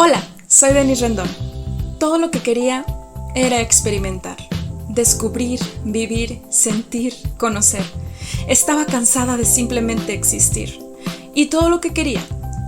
Hola, soy Denis Rendón. Todo lo que quería era experimentar, descubrir, vivir, sentir, conocer. Estaba cansada de simplemente existir. Y todo lo que quería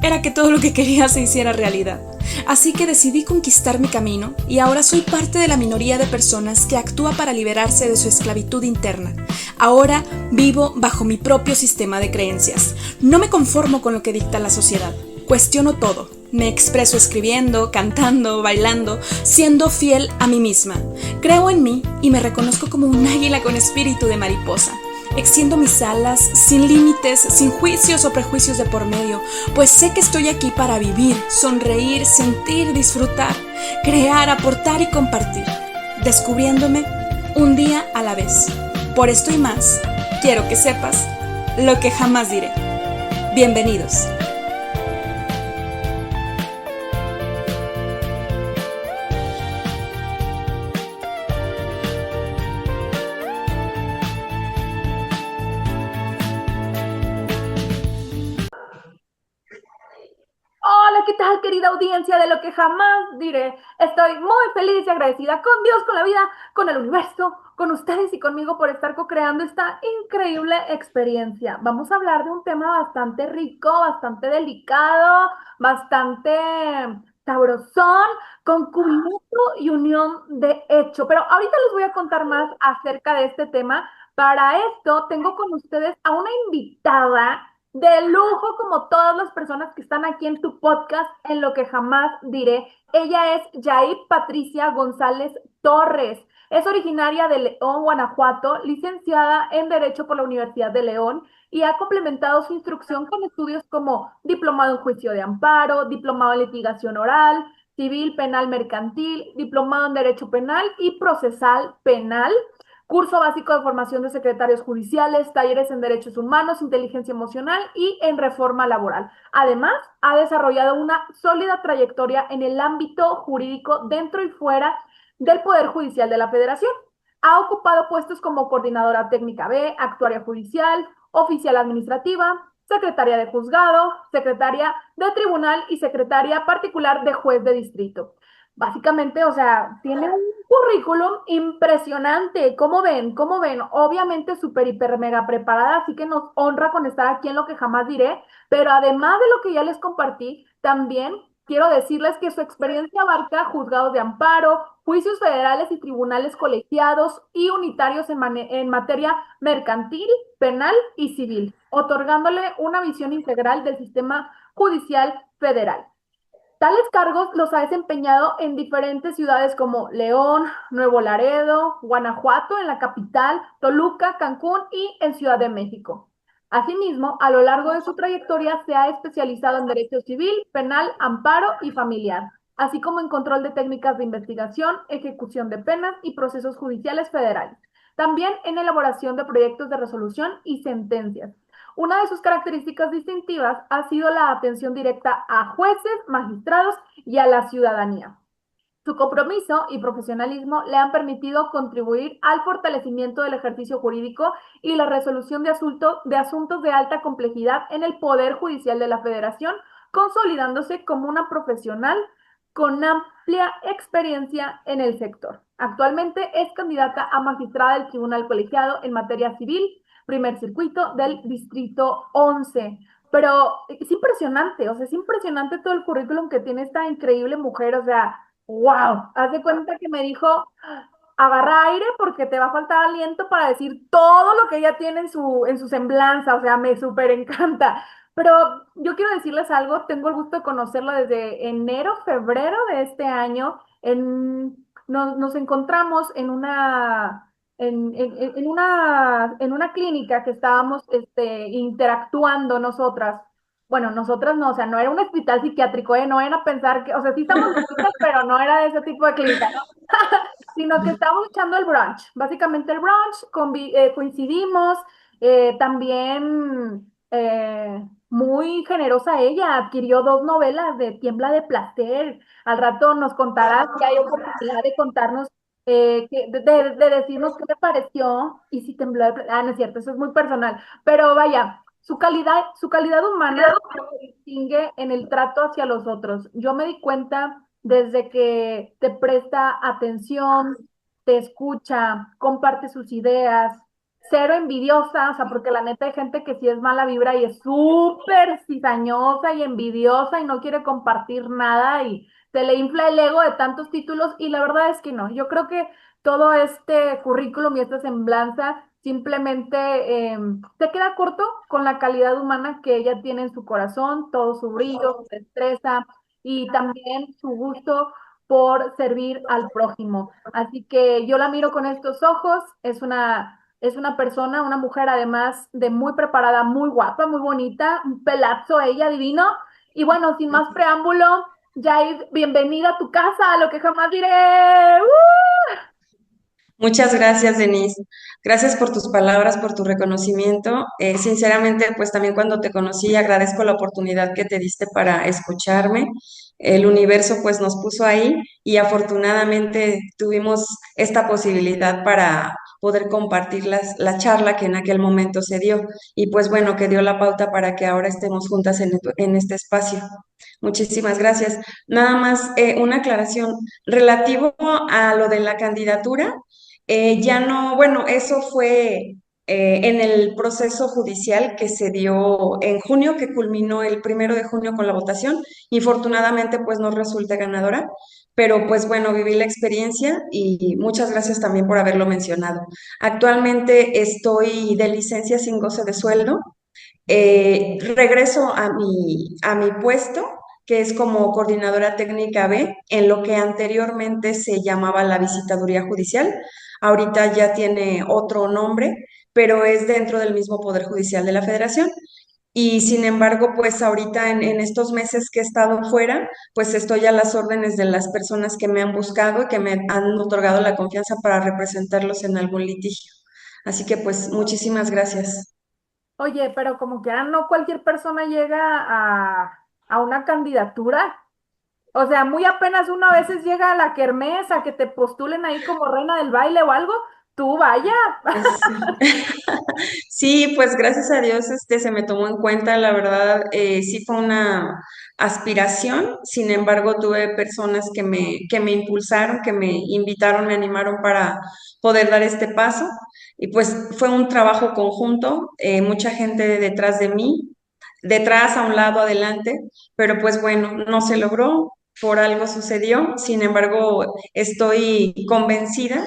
era que todo lo que quería se hiciera realidad. Así que decidí conquistar mi camino y ahora soy parte de la minoría de personas que actúa para liberarse de su esclavitud interna. Ahora vivo bajo mi propio sistema de creencias. No me conformo con lo que dicta la sociedad. Cuestiono todo. Me expreso escribiendo, cantando, bailando, siendo fiel a mí misma. Creo en mí y me reconozco como un águila con espíritu de mariposa. Extiendo mis alas sin límites, sin juicios o prejuicios de por medio, pues sé que estoy aquí para vivir, sonreír, sentir, disfrutar, crear, aportar y compartir, descubriéndome un día a la vez. Por esto y más, quiero que sepas lo que jamás diré. Bienvenidos. Hola, ¿qué tal, querida audiencia de lo que jamás diré? Estoy muy feliz y agradecida con Dios, con la vida, con el universo, con ustedes y conmigo por estar co-creando esta increíble experiencia. Vamos a hablar de un tema bastante rico, bastante delicado, bastante sabrosón, con cubrimiento y unión de hecho. Pero ahorita les voy a contar más acerca de este tema. Para esto tengo con ustedes a una invitada de lujo, como todas las personas que están aquí en tu podcast, en lo que jamás diré. Ella es Yair Patricia González Torres. Es originaria de León, Guanajuato, licenciada en Derecho por la Universidad de León y ha complementado su instrucción con estudios como diplomado en juicio de amparo, diplomado en litigación oral, civil, penal, mercantil, diplomado en Derecho Penal y procesal penal, curso básico de formación de secretarios judiciales, talleres en derechos humanos, inteligencia emocional y en reforma laboral. Además, ha desarrollado una sólida trayectoria en el ámbito jurídico dentro y fuera del Poder Judicial de la Federación. Ha ocupado puestos como coordinadora técnica B, actuaria judicial, oficial administrativa, secretaria de juzgado, secretaria de tribunal y secretaria particular de juez de distrito. Básicamente, o sea, tiene un currículum impresionante. ¿Cómo ven? ¿Cómo ven? Obviamente súper, hiper, mega preparada, así que nos honra con estar aquí en lo que jamás diré. Pero además de lo que ya les compartí, también quiero decirles que su experiencia abarca juzgados de amparo, juicios federales y tribunales colegiados y unitarios en materia mercantil, penal y civil, otorgándole una visión integral del sistema judicial federal. Tales cargos los ha desempeñado en diferentes ciudades como León, Nuevo Laredo, Guanajuato, en la capital, Toluca, Cancún y en Ciudad de México. Asimismo, a lo largo de su trayectoria se ha especializado en derecho civil, penal, amparo y familiar, así como en control de técnicas de investigación, ejecución de penas y procesos judiciales federales. También en elaboración de proyectos de resolución y sentencias. Una de sus características distintivas ha sido la atención directa a jueces, magistrados y a la ciudadanía. Su compromiso y profesionalismo le han permitido contribuir al fortalecimiento del ejercicio jurídico y la resolución de asuntos de alta complejidad en el Poder Judicial de la Federación, consolidándose como una profesional con amplia experiencia en el sector. Actualmente es candidata a magistrada del Tribunal Colegiado en materia civil, primer circuito del Distrito 11. Pero es impresionante, o sea, es impresionante todo el currículum que tiene esta increíble mujer, o sea, wow, haz de cuenta que me dijo, agarra aire porque te va a faltar aliento para decir todo lo que ella tiene en su semblanza, o sea, me súper encanta. Pero yo quiero decirles algo, tengo el gusto de conocerlo desde enero, febrero de este año. Nos encontramos en una clínica que estábamos interactuando nosotras. Bueno, nosotras no, o sea, no era un hospital psiquiátrico, ¿eh? No vayan a pensar que, o sea, sí estamos loquitas, pero no era de ese tipo de clínica, ¿no? Sino que estábamos echando el brunch. Básicamente el brunch, coincidimos, también muy generosa ella, adquirió dos novelas de Tiembla de Placer. Al rato nos contará si hay oportunidad de contarnos, de decirnos qué le pareció y si tembló de placer. Ah, no es cierto, eso es muy personal. Pero vaya, su calidad humana se distingue en el trato hacia los otros. Yo me di cuenta desde que te presta atención, te escucha, comparte sus ideas, cero envidiosa, o sea, porque la neta hay gente que sí es mala vibra y es súper cizañosa y envidiosa y no quiere compartir nada y se le infla el ego de tantos títulos y la verdad es que no. Yo creo que todo este currículum y esta semblanza simplemente se queda corto con la calidad humana que ella tiene en su corazón, todo su brillo, su destreza y también su gusto por servir al prójimo. Así que yo la miro con estos ojos, es una persona, una mujer además de muy preparada, muy guapa, muy bonita, un pelazo ella divino. Y bueno, sin más preámbulo, Jair, bienvenida a tu casa, a lo que jamás diré. Muchas gracias, Denise. Gracias por tus palabras, por tu reconocimiento. Sinceramente, pues también cuando te conocí, agradezco la oportunidad que te diste para escucharme. El universo pues nos puso ahí y afortunadamente tuvimos esta posibilidad para poder compartir la charla que en aquel momento se dio y pues bueno, que dio la pauta para que ahora estemos juntas en este espacio. Muchísimas gracias. Nada más una aclaración relativo a lo de la candidatura. Ya no, bueno, eso fue en el proceso judicial que se dio en junio, que culminó el 1 de junio con la votación. Infortunadamente, pues no resulté ganadora, pero pues bueno, viví la experiencia y muchas gracias también por haberlo mencionado. Actualmente estoy de licencia sin goce de sueldo. Regreso a mi puesto, que es como coordinadora técnica B, en lo que anteriormente se llamaba la visitaduría judicial. Ahorita ya tiene otro nombre, pero es dentro del mismo Poder Judicial de la Federación. Y sin embargo, pues ahorita en estos meses que he estado fuera, pues estoy a las órdenes de las personas que me han buscado y que me han otorgado la confianza para representarlos en algún litigio. Así que pues muchísimas gracias. Oye, pero como que no cualquier persona llega a una candidatura. O sea, muy apenas uno a veces llega a la kermés a que te postulen ahí como reina del baile o algo. Tú vaya. Sí. Sí, pues gracias a Dios se me tomó en cuenta, la verdad, sí fue una aspiración, sin embargo tuve personas que me impulsaron, que me invitaron, me animaron para poder dar este paso y pues fue un trabajo conjunto, mucha gente detrás de mí, detrás, a un lado, adelante, pero pues bueno, no se logró, por algo sucedió, sin embargo estoy convencida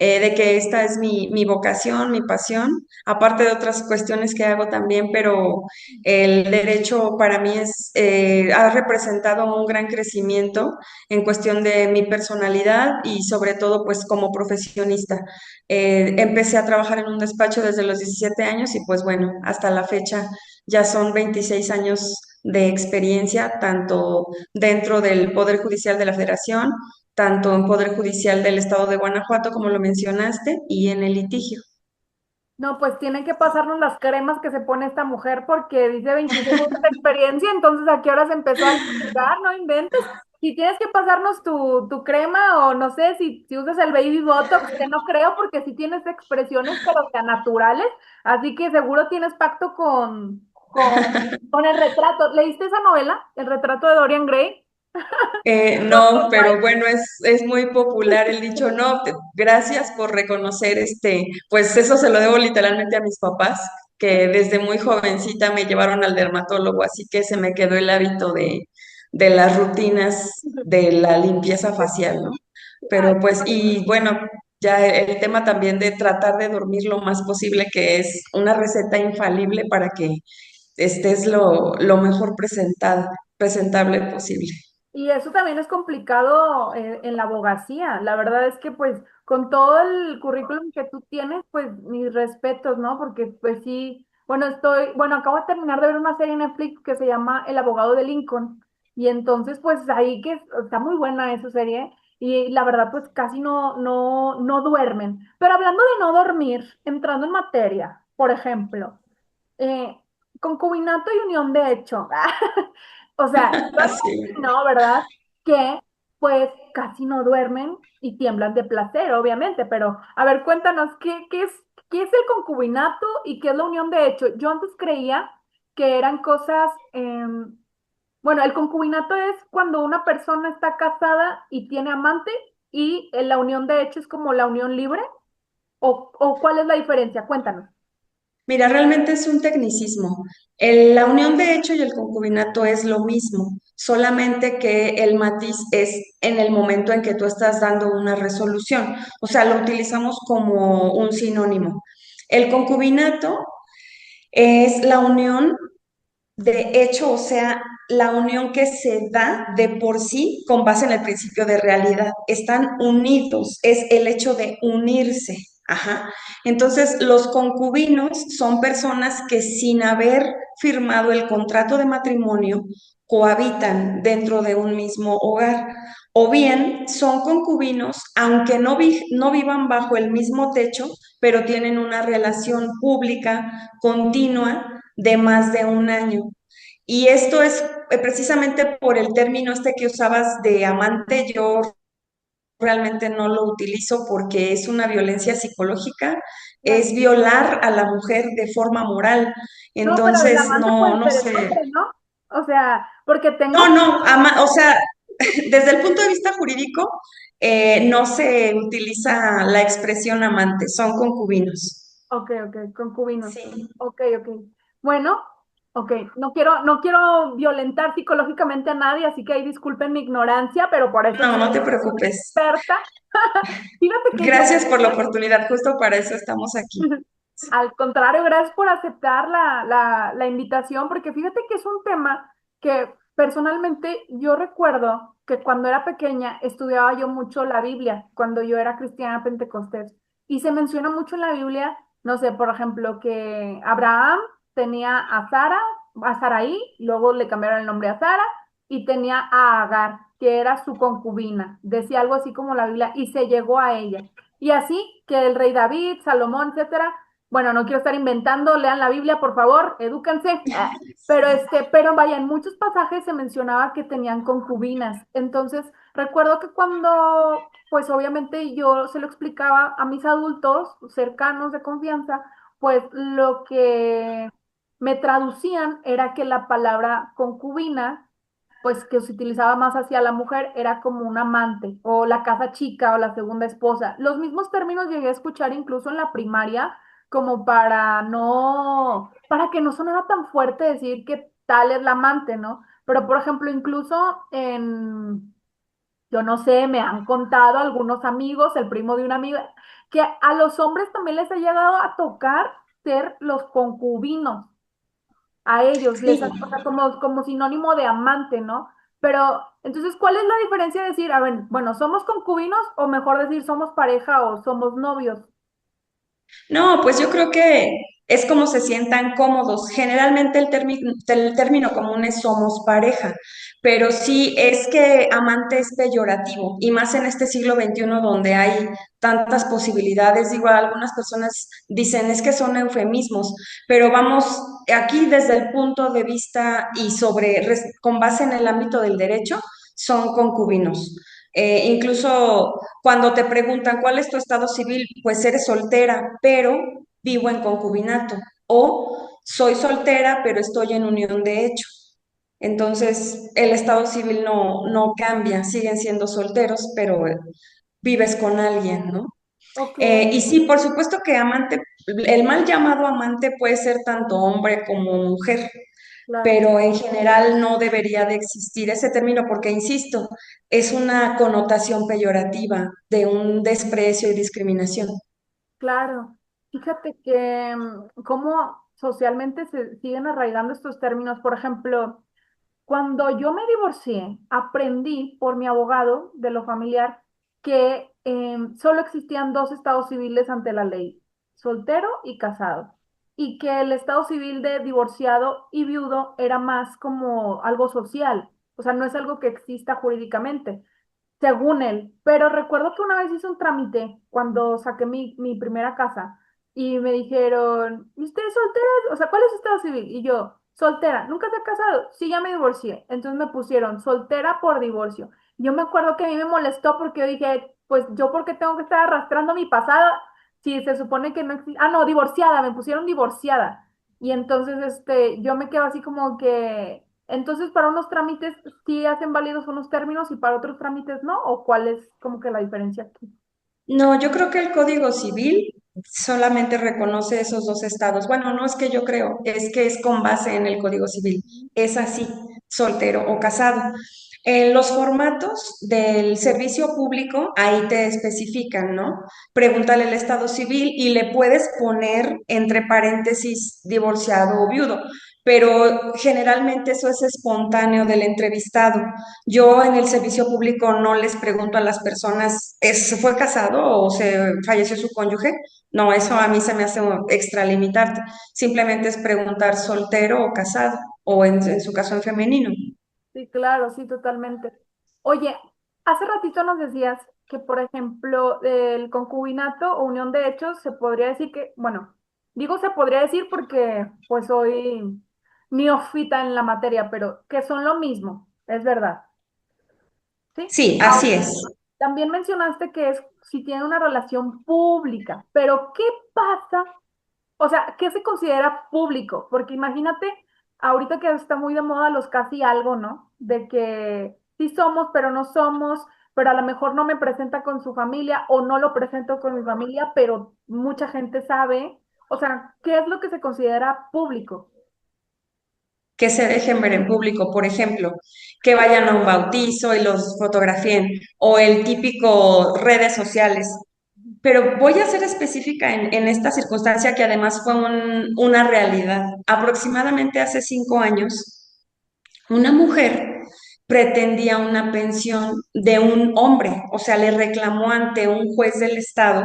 de que esta es mi vocación, mi pasión, aparte de otras cuestiones que hago también, pero el derecho para mí ha representado un gran crecimiento en cuestión de mi personalidad y sobre todo pues como profesionista. Empecé a trabajar en un despacho desde los 17 años y pues bueno, hasta la fecha ya son 26 años de experiencia, tanto dentro del Poder Judicial de la Federación, tanto en Poder Judicial del Estado de Guanajuato, como lo mencionaste, y en el litigio. No, pues tienen que pasarnos las cremas que se pone esta mujer porque dice 26 años de experiencia, entonces ¿a qué horas empezó a litigar? No inventes. Si tienes que pasarnos tu crema o no sé si usas el baby botox, que no creo porque sí tienes expresiones pero tan naturales, así que seguro tienes pacto con el retrato. ¿Leíste esa novela? El retrato de Dorian Gray. No, pero bueno, es muy popular el dicho, no, gracias por reconocer pues eso se lo debo literalmente a mis papás, que desde muy jovencita me llevaron al dermatólogo, así que se me quedó el hábito de las rutinas de la limpieza facial, ¿no? Ay, Pero pues, y bueno, ya el tema también de tratar de dormir lo más posible, que es una receta infalible para que estés lo mejor presentable posible. y eso también es complicado en la abogacía. La verdad es que pues con todo el currículum que tú tienes, pues mis respetos, ¿no? Porque pues sí, bueno, acabo de terminar de ver una serie en Netflix que se llama El abogado de Lincoln. Y entonces pues ahí que está muy buena esa serie y la verdad pues casi no duermen. Pero hablando de no dormir, entrando en materia, por ejemplo, eh, concubinato y unión de hecho. O sea, Así. no, ¿verdad? Que pues casi no duermen y tiemblan de placer, obviamente, pero a ver, cuéntanos, qué es el concubinato y qué es la unión de hecho? Yo antes creía que eran cosas, bueno, el concubinato es cuando una persona está casada y tiene amante y la unión de hecho es como la unión libre, o ¿cuál es la diferencia? Cuéntanos. Mira, realmente es un tecnicismo. La unión de hecho y el concubinato es lo mismo, solamente que el matiz es en el momento en que tú estás dando una resolución. O sea, lo utilizamos como un sinónimo. El concubinato es la unión de hecho, o sea, la unión que se da de por sí con base en el principio de realidad. Están unidos, es el hecho de unirse. Ajá. Entonces, los concubinos son personas que sin haber firmado el contrato de matrimonio cohabitan dentro de un mismo hogar. O bien son concubinos, aunque no vivan bajo el mismo techo, pero tienen una relación pública continua de más de un año. Y esto es precisamente por el término este que usabas de amante, yo realmente no lo utilizo porque es una violencia psicológica, Claro. es violar a la mujer de forma moral. No, pero el Entonces, amante no, puede no ser el sé. hombre, ¿no? O sea, porque No, tengo... no, o sea, desde el punto de vista jurídico, no se utiliza la expresión amante, son concubinos. Ok, ok, concubinos. Sí. Ok, ok. Bueno, ok. No quiero violentar psicológicamente a nadie, así que ahí disculpen mi ignorancia, pero por eso No, soy no te una preocupes. experta. Fíjate que yo, Gracias por la oportunidad, justo para eso estamos aquí. al contrario, gracias por aceptar la invitación, porque fíjate que es un tema que personalmente yo recuerdo que cuando era pequeña estudiaba yo mucho la Biblia, cuando yo era cristiana pentecostés, y se menciona mucho en la Biblia, no sé, por ejemplo, que Abraham tenía a Sara, a Sarai, luego le cambiaron el nombre a Sara, y tenía a Agar, que era su concubina, decía algo así como la Biblia, y se llegó a ella. Y así que el rey David, Salomón, etcétera, bueno, no quiero estar inventando, lean la Biblia, por favor, edúquense. Pero vaya, en muchos pasajes se mencionaba que tenían concubinas. Entonces, recuerdo que cuando, pues obviamente yo se lo explicaba a mis adultos cercanos de confianza, pues lo que me traducían era que la palabra concubina, pues que se utilizaba más hacia la mujer, era como un amante o la casa chica o la segunda esposa. Los mismos términos llegué a escuchar incluso en la primaria como para que no sonara tan fuerte decir que tal es la amante, ¿no? Pero por ejemplo, incluso yo no sé, me han contado algunos amigos, el primo de una amiga, que a los hombres también les ha llegado a tocar ser los concubinos, a ellos, Sí. o sea, como sinónimo de amante, ¿no? Pero entonces, ¿cuál es la diferencia de decir, a ver, bueno, somos concubinos o mejor decir somos pareja o somos novios? No, pues yo creo que es como se sientan cómodos. Generalmente el término común es somos pareja, pero sí es que amante es peyorativo y más en este siglo XXI donde hay tantas posibilidades. Digo, algunas personas dicen es que son eufemismos, pero vamos aquí desde el punto de vista y con base en el ámbito del derecho, son concubinos. Incluso cuando te preguntan cuál es tu estado civil, pues eres soltera, pero vivo en concubinato. O soy soltera, pero estoy en unión de hecho. Entonces, el estado civil no cambia, siguen siendo solteros, pero vives con alguien, ¿no? Ok, Y sí, por supuesto que amante, el mal llamado amante puede ser tanto hombre como mujer, claro. pero en general no debería de existir ese término porque, insisto, es una connotación peyorativa de un desprecio y discriminación. Claro, fíjate que cómo socialmente se siguen arraigando estos términos. Por ejemplo, cuando yo me divorcié, aprendí por mi abogado de lo familiar que solo existían dos estados civiles ante la ley, soltero y casado, y que el estado civil de divorciado y viudo era más como algo social, o sea, no es algo que exista jurídicamente según él. Pero recuerdo que una vez hice un trámite cuando saqué mi primera casa y me dijeron, ¿y usted es soltera? O sea, ¿cuál es su estado civil? Y yo, soltera, ¿nunca se ha casado? Sí, ya me divorcié. Entonces me pusieron soltera por divorcio. Yo me acuerdo que a mí me molestó porque yo dije, pues yo por qué tengo que estar arrastrando mi pasado si se supone que no existe. Ah, no, divorciada, me pusieron divorciada. Y entonces, yo me quedo así como que, entonces para unos trámites sí hacen válidos unos términos y para otros trámites no, ¿o cuál es como que la diferencia aquí? No, yo creo que el Código Civil solamente reconoce esos dos estados. Bueno, no es que yo creo, es que es con base en el Código Civil. Es así, soltero o casado. En los formatos del servicio público, ahí te especifican, ¿no? Pregúntale el estado civil y le puedes poner entre paréntesis divorciado o viudo, pero generalmente eso es espontáneo del entrevistado. Yo en el servicio público no les pregunto a las personas, ¿fue casado o se falleció su cónyuge? No, eso a mí se me hace extralimitarte. Simplemente es preguntar soltero o casado, o en su caso en femenino. Sí, claro, sí, totalmente. Oye, hace ratito nos decías que, por ejemplo, el concubinato o unión de hechos se podría decir que, bueno, digo se podría decir porque pues soy neófita en la materia, pero que son lo mismo, es verdad, ¿sí? Sí, Ahora, así es. también mencionaste que es si tiene una relación pública, pero ¿qué pasa? O sea, ¿qué se considera público? Porque imagínate, ahorita que está muy de moda los casi algo, ¿no? De que sí somos, pero no somos, pero a lo mejor no me presenta con su familia o no lo presento con mi familia, pero mucha gente sabe. O sea, ¿qué es lo que se considera público? Que se dejen ver en público, por ejemplo, que vayan a un bautizo y los fotografíen, o el típico redes sociales. Pero voy a ser específica en esta circunstancia que además fue una realidad. Aproximadamente hace 5 años, una mujer pretendía una pensión de un hombre, o sea, le reclamó ante un juez del estado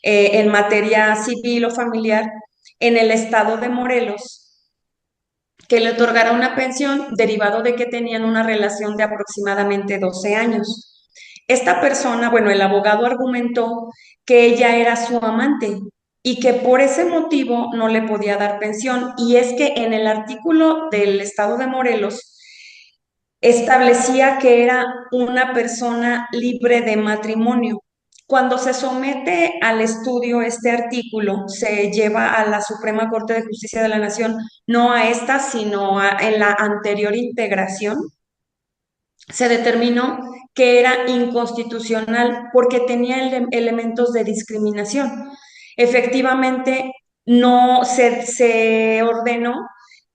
en materia civil o familiar en el estado de Morelos que le otorgara una pensión derivado de que tenían una relación de aproximadamente 12 años. Esta persona, bueno, el abogado argumentó que ella era su amante y que por ese motivo no le podía dar pensión. Y es que en el artículo del Estado de Morelos establecía que era una persona libre de matrimonio. Cuando se somete al estudio este artículo, se lleva a la Suprema Corte de Justicia de la Nación, no a esta, sino en la anterior integración, se determinó que era inconstitucional porque tenía elementos de discriminación. Efectivamente, no se ordenó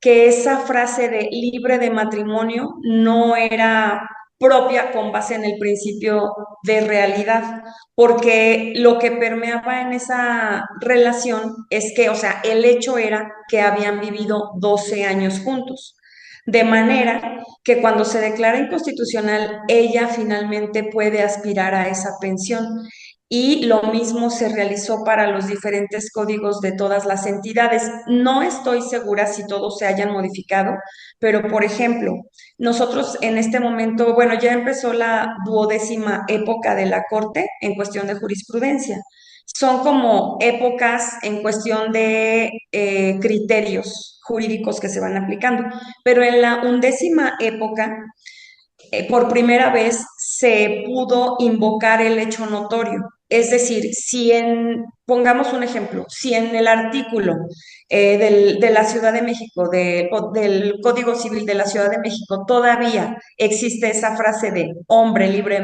que esa frase de libre de matrimonio no era propia con base en el principio de realidad, porque lo que permeaba en esa relación es que, o sea, el hecho era que habían vivido 12 años juntos. De manera que cuando se declara inconstitucional, ella finalmente puede aspirar a esa pensión. Y lo mismo se realizó para los diferentes códigos de todas las entidades. No estoy segura si todos se hayan modificado, pero por ejemplo, nosotros en este momento, bueno, ya empezó la 12ª época de la Corte en cuestión de jurisprudencia. Son como épocas en cuestión de criterios jurídicos que se van aplicando, pero en la 11ª época por primera vez se pudo invocar el hecho notorio. Es decir, si pongamos un ejemplo, si en el artículo de la Ciudad de México, del Código Civil de la Ciudad de México, todavía existe esa frase de hombre libre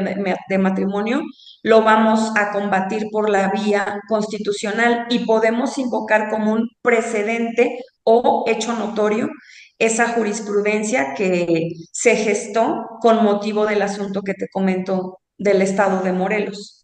de matrimonio, lo vamos a combatir por la vía constitucional y podemos invocar como un precedente o hecho notorio esa jurisprudencia que se gestó con motivo del asunto que te comento del estado de Morelos.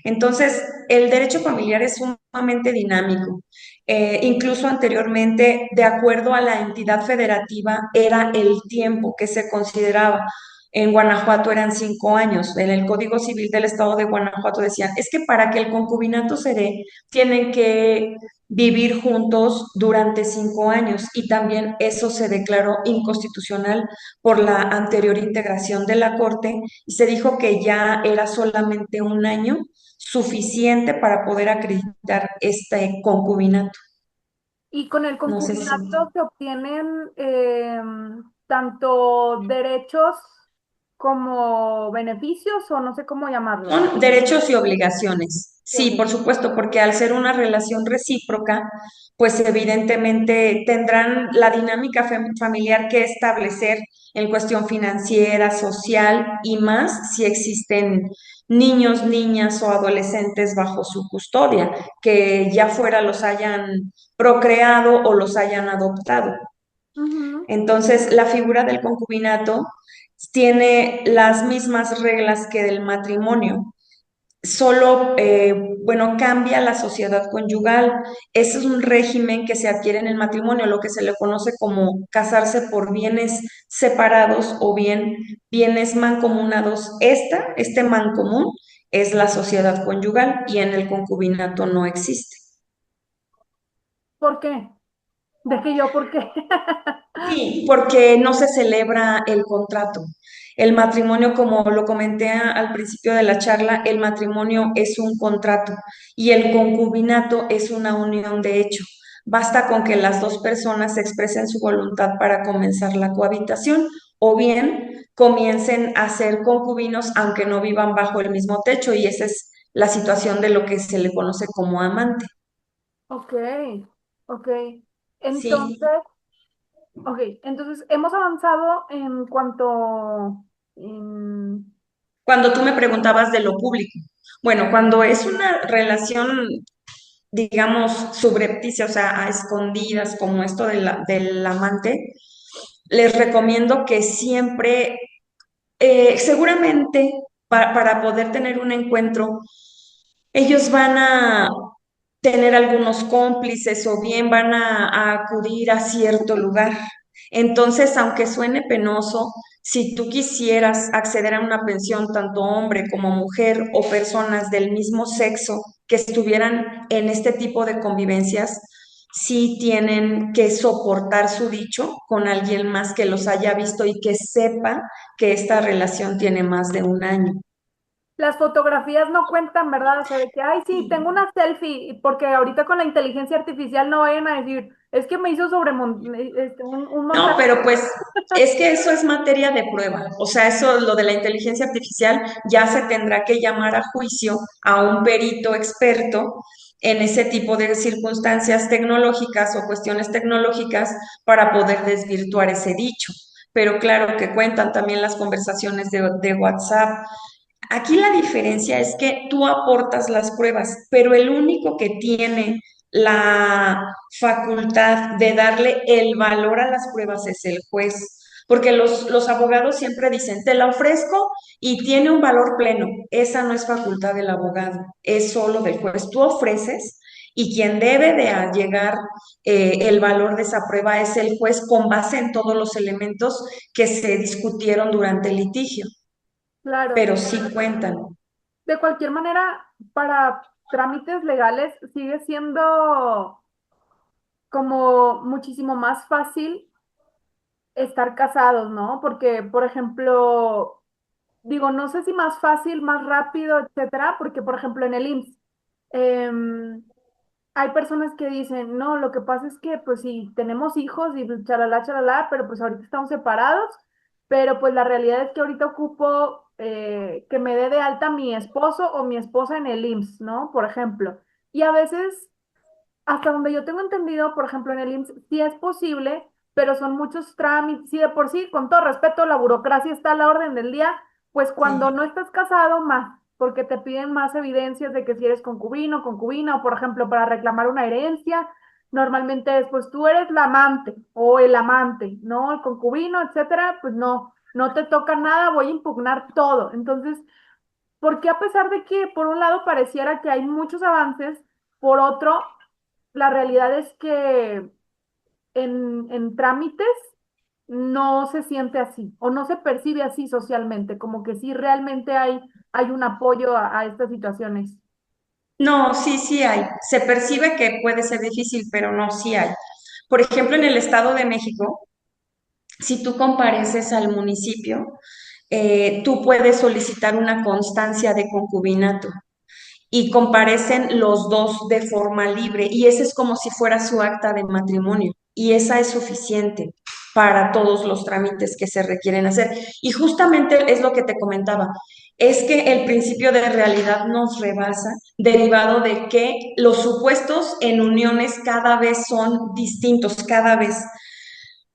Entonces, el derecho familiar es sumamente dinámico. Incluso anteriormente, de acuerdo a la entidad federativa, era el tiempo que se consideraba. En Guanajuato eran 5 años. En el Código Civil del Estado de Guanajuato decían, es que para que el concubinato se dé, tienen que vivir juntos durante 5 años y también eso se declaró inconstitucional por la anterior integración de la Corte y se dijo que ya era solamente un año suficiente para poder acreditar este concubinato. Y con el No sé si concubinato se obtienen tanto derechos como beneficios o no sé cómo llamarlos. son derechos y obligaciones. Qué Sí, por bonito. supuesto, porque al ser una relación recíproca, pues evidentemente tendrán la dinámica familiar que establecer en cuestión financiera, social y más si existen niños, niñas o adolescentes bajo su custodia, que ya fuera los hayan procreado o los hayan adoptado. Ujú. Entonces, la figura del concubinato tiene las mismas reglas que del matrimonio, solo, bueno, cambia la sociedad conyugal. Ese es un régimen que se adquiere en el matrimonio, lo que se le conoce como casarse por bienes separados o bien bienes mancomunados. Este mancomún es la sociedad conyugal y en el concubinato no existe. ¿Por qué? Deje yo, ¿por qué? Sí, porque no se celebra el contrato. El matrimonio, como lo comenté al principio de la charla, el matrimonio es un contrato y el concubinato es una unión de hecho. Basta con que las dos personas expresen su voluntad para comenzar la cohabitación o bien comiencen a ser concubinos aunque no vivan bajo el mismo techo y esa es la situación de lo que se le conoce como amante. Ok, ok. Sí. Entonces, ok, entonces hemos avanzado en cuanto... en- Cuando tú me preguntabas de lo público. Bueno, cuando es una relación, digamos, subrepticia, o sea, a escondidas, como esto del amante, les recomiendo que siempre, seguramente, para poder tener un encuentro, ellos van a tener algunos cómplices o bien van a acudir a cierto lugar. Entonces, aunque suene penoso, si tú quisieras acceder a una pensión, tanto hombre como mujer o personas del mismo sexo que estuvieran en este tipo de convivencias, sí tienen que soportar su dicho con alguien más que los haya visto y que sepa que esta relación tiene más de un año. Las fotografías no cuentan, ¿verdad? O sea, de que, ay, sí, tengo una selfie, porque ahorita con la inteligencia artificial no vayan a decir, es que me hizo un No, montaje. pero pues es que eso es materia de prueba. O sea, eso, lo de la inteligencia artificial, ya se tendrá que llamar a juicio a un perito experto en ese tipo de circunstancias tecnológicas o cuestiones tecnológicas para poder desvirtuar ese dicho. Pero claro que cuentan también las conversaciones de WhatsApp. Aquí la diferencia es que tú aportas las pruebas, pero el único que tiene la facultad de darle el valor a las pruebas es el juez, porque los abogados siempre dicen, te la ofrezco y tiene un valor pleno. Esa no es facultad del abogado, es solo del juez. Tú ofreces y quien debe de allegar el valor de esa prueba es el juez con base en todos los elementos que se discutieron durante el litigio, Claro. pero sí cuentan. De cualquier manera, para trámites legales sigue siendo como muchísimo más fácil estar casados, ¿no? Porque, por ejemplo, digo, no sé si más fácil, más rápido, etcétera, porque, por ejemplo, en el IMSS, em, hay personas que dicen, no, lo que pasa es que, pues, sí, tenemos hijos y pues, chalala, chalala, pero pues ahorita estamos separados, pero pues la realidad es que ahorita ocupo que me dé de alta mi esposo o mi esposa en el IMSS, ¿no? Por ejemplo. Y a veces hasta donde yo tengo entendido, por ejemplo, en el IMSS sí es posible, pero son muchos trámites y de por sí, con todo respeto, la burocracia está a la orden del día, pues cuando Sí. no estás casado, más, porque te piden más evidencias de que si eres concubino, concubina, o por ejemplo, para reclamar una herencia, normalmente es, pues tú eres la amante o el amante, ¿no? El concubino, etcétera, pues no, no te toca nada, voy a impugnar todo. Entonces, porque a pesar de que por un lado pareciera que hay muchos avances, por otro, la realidad es que en trámites no se siente así o no se percibe así socialmente, como que sí realmente hay un apoyo a estas situaciones. No, sí, sí hay. Se percibe que puede ser difícil, pero no, sí hay. Por ejemplo, en el Estado de México, si tú compareces al municipio, tú puedes solicitar una constancia de concubinato y comparecen los dos de forma libre y ese es como si fuera su acta de matrimonio y esa es suficiente para todos los trámites que se requieren hacer. Y justamente es lo que te comentaba, es que el principio de realidad nos rebasa, derivado de que los supuestos en uniones cada vez son distintos, cada vez.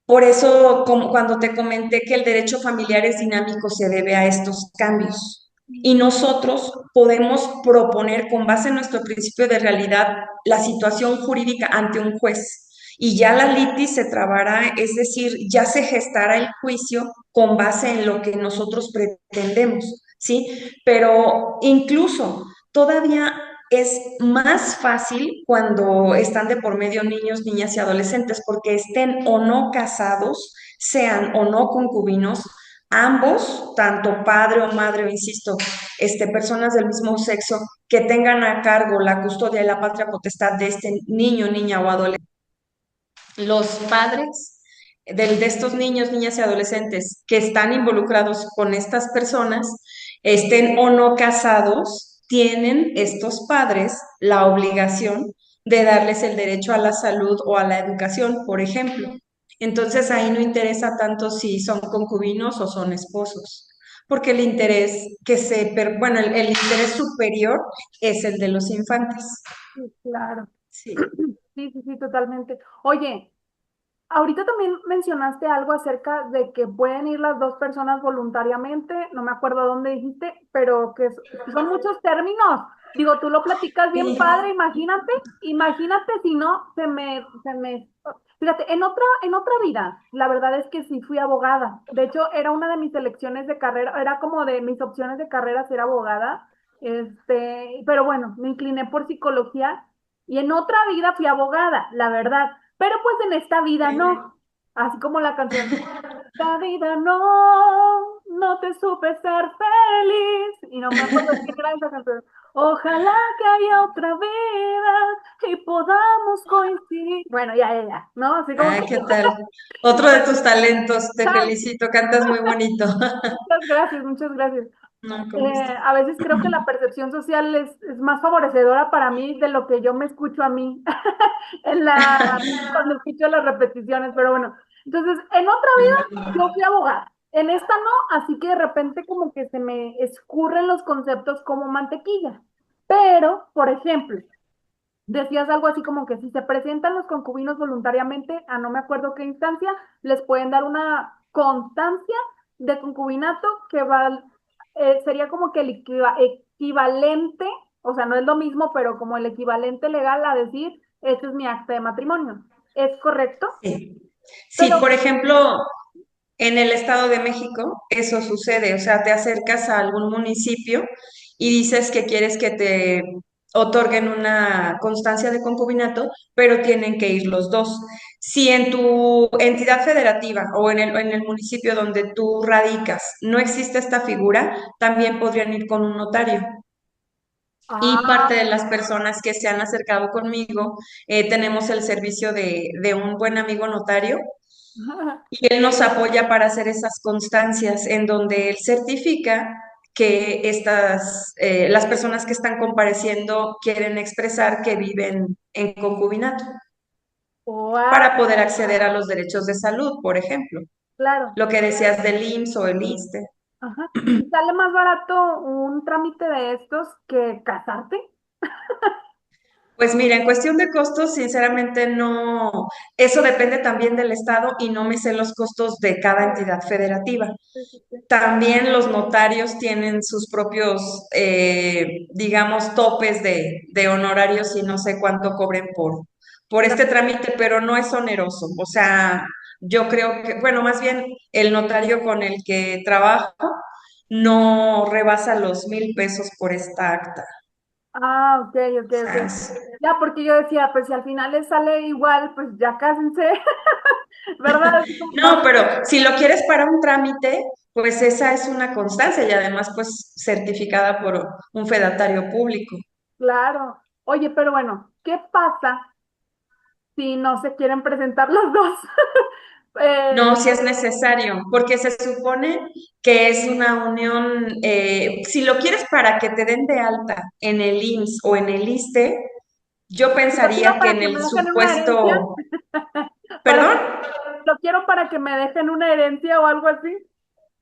Por eso, como cuando te comenté que el derecho familiar es dinámico, se debe a estos cambios. Y nosotros podemos proponer, con base en nuestro principio de realidad, la situación jurídica ante un juez. Y ya la litis se trabará, es decir, ya se gestará el juicio con base en lo que nosotros pretendemos, ¿sí? Pero incluso todavía es más fácil cuando están de por medio niños, niñas y adolescentes, porque estén o no casados, sean o no concubinos, ambos, tanto padre o madre, o insisto, personas del mismo sexo, que tengan a cargo la custodia y la patria potestad de este niño, niña o adolescente. Los padres de estos niños, niñas y adolescentes que están involucrados con estas personas, estén o no casados, tienen estos padres la obligación de darles el derecho a la salud o a la educación, por ejemplo. Entonces ahí no interesa tanto si son concubinos o son esposos, porque el interés bueno, el interés superior es el de los infantes. Sí, claro. Sí. Sí, sí, sí, totalmente. Oye, ahorita también mencionaste algo acerca de que pueden ir las dos personas voluntariamente, no me acuerdo dónde dijiste, pero que son muchos términos. Digo, tú lo platicas bien Sí. padre, imagínate si no, fíjate, en otra vida, la verdad es que sí fui abogada. De hecho, era una de mis elecciones de carrera, era como de mis opciones de carrera ser abogada, pero bueno, me incliné por psicología y en otra vida fui abogada, la verdad. Pero pues en esta vida no, así como la canción, esta vida no, no te supe ser feliz. Y no me acuerdo quién era esa canción. Ojalá que haya otra vida y podamos coincidir. Bueno, ya, ¿no? Así como Ay, que, ¿qué tal? Otro de tus talentos, te felicito, cantas muy bonito. muchas gracias, muchas gracias. No, con gusto. A veces creo que la percepción social es más favorecedora para mí de lo que yo me escucho a mí cuando escucho las repeticiones, pero bueno. Entonces, en otra vida yo fui abogada, en esta no, así que de repente como que se me escurren los conceptos como mantequilla. Pero, por ejemplo, decías algo así como que si se presentan los concubinos voluntariamente, a no me acuerdo qué instancia, les pueden dar una constancia de concubinato que sería como que el equivalente, o sea, no es lo mismo, pero como el equivalente legal a decir, este es mi acta de matrimonio. ¿Es correcto? Sí. Sí, Pero, por ejemplo, en el Estado de México eso sucede, o sea, te acercas a algún municipio y dices que quieres que te otorguen una constancia de concubinato, pero tienen que ir los dos. Si en tu entidad federativa o en el municipio donde tú radicas no existe esta figura, también podrían ir con un notario. Y ah, parte de las personas que se han acercado conmigo, tenemos el servicio de un buen amigo notario y él nos apoya para hacer esas constancias en donde él certifica que las personas que están compareciendo quieren expresar que viven en concubinato wow, para poder acceder a los derechos de salud, por ejemplo. claro. Lo que decías del IMSS o el ISSSTE. Ajá. ¿Y sale más barato un trámite de estos que casarte? Pues mira, en cuestión de costos, sinceramente no, eso depende también del estado y no me sé los costos de cada entidad federativa. Sí, sí, sí. También los notarios tienen sus propios, digamos, topes de honorarios y no sé cuánto cobren por este trámite, pero no es oneroso. O sea, yo creo que, bueno, más bien el notario con el que trabajo no rebasa los 1,000 pesos por esta acta. Ah, ok, ok, O sea, ok. Ya, porque yo decía, pues si al final les sale igual, pues ya cásense, ¿verdad? Así como no, pero si lo quieres para un trámite, pues esa es una constancia y además pues certificada por un fedatario público. claro. Oye, pero bueno, ¿qué pasa si no se quieren presentar los dos? No, Eh, si es necesario, porque se supone que es una unión, si lo quieres para que te den de alta en el IMSS o en el ISSSTE, yo yo digo pensaría que para en que me el dejen una herencia, supuesto, para ¿perdón? lo quiero para que me dejen una herencia o algo así.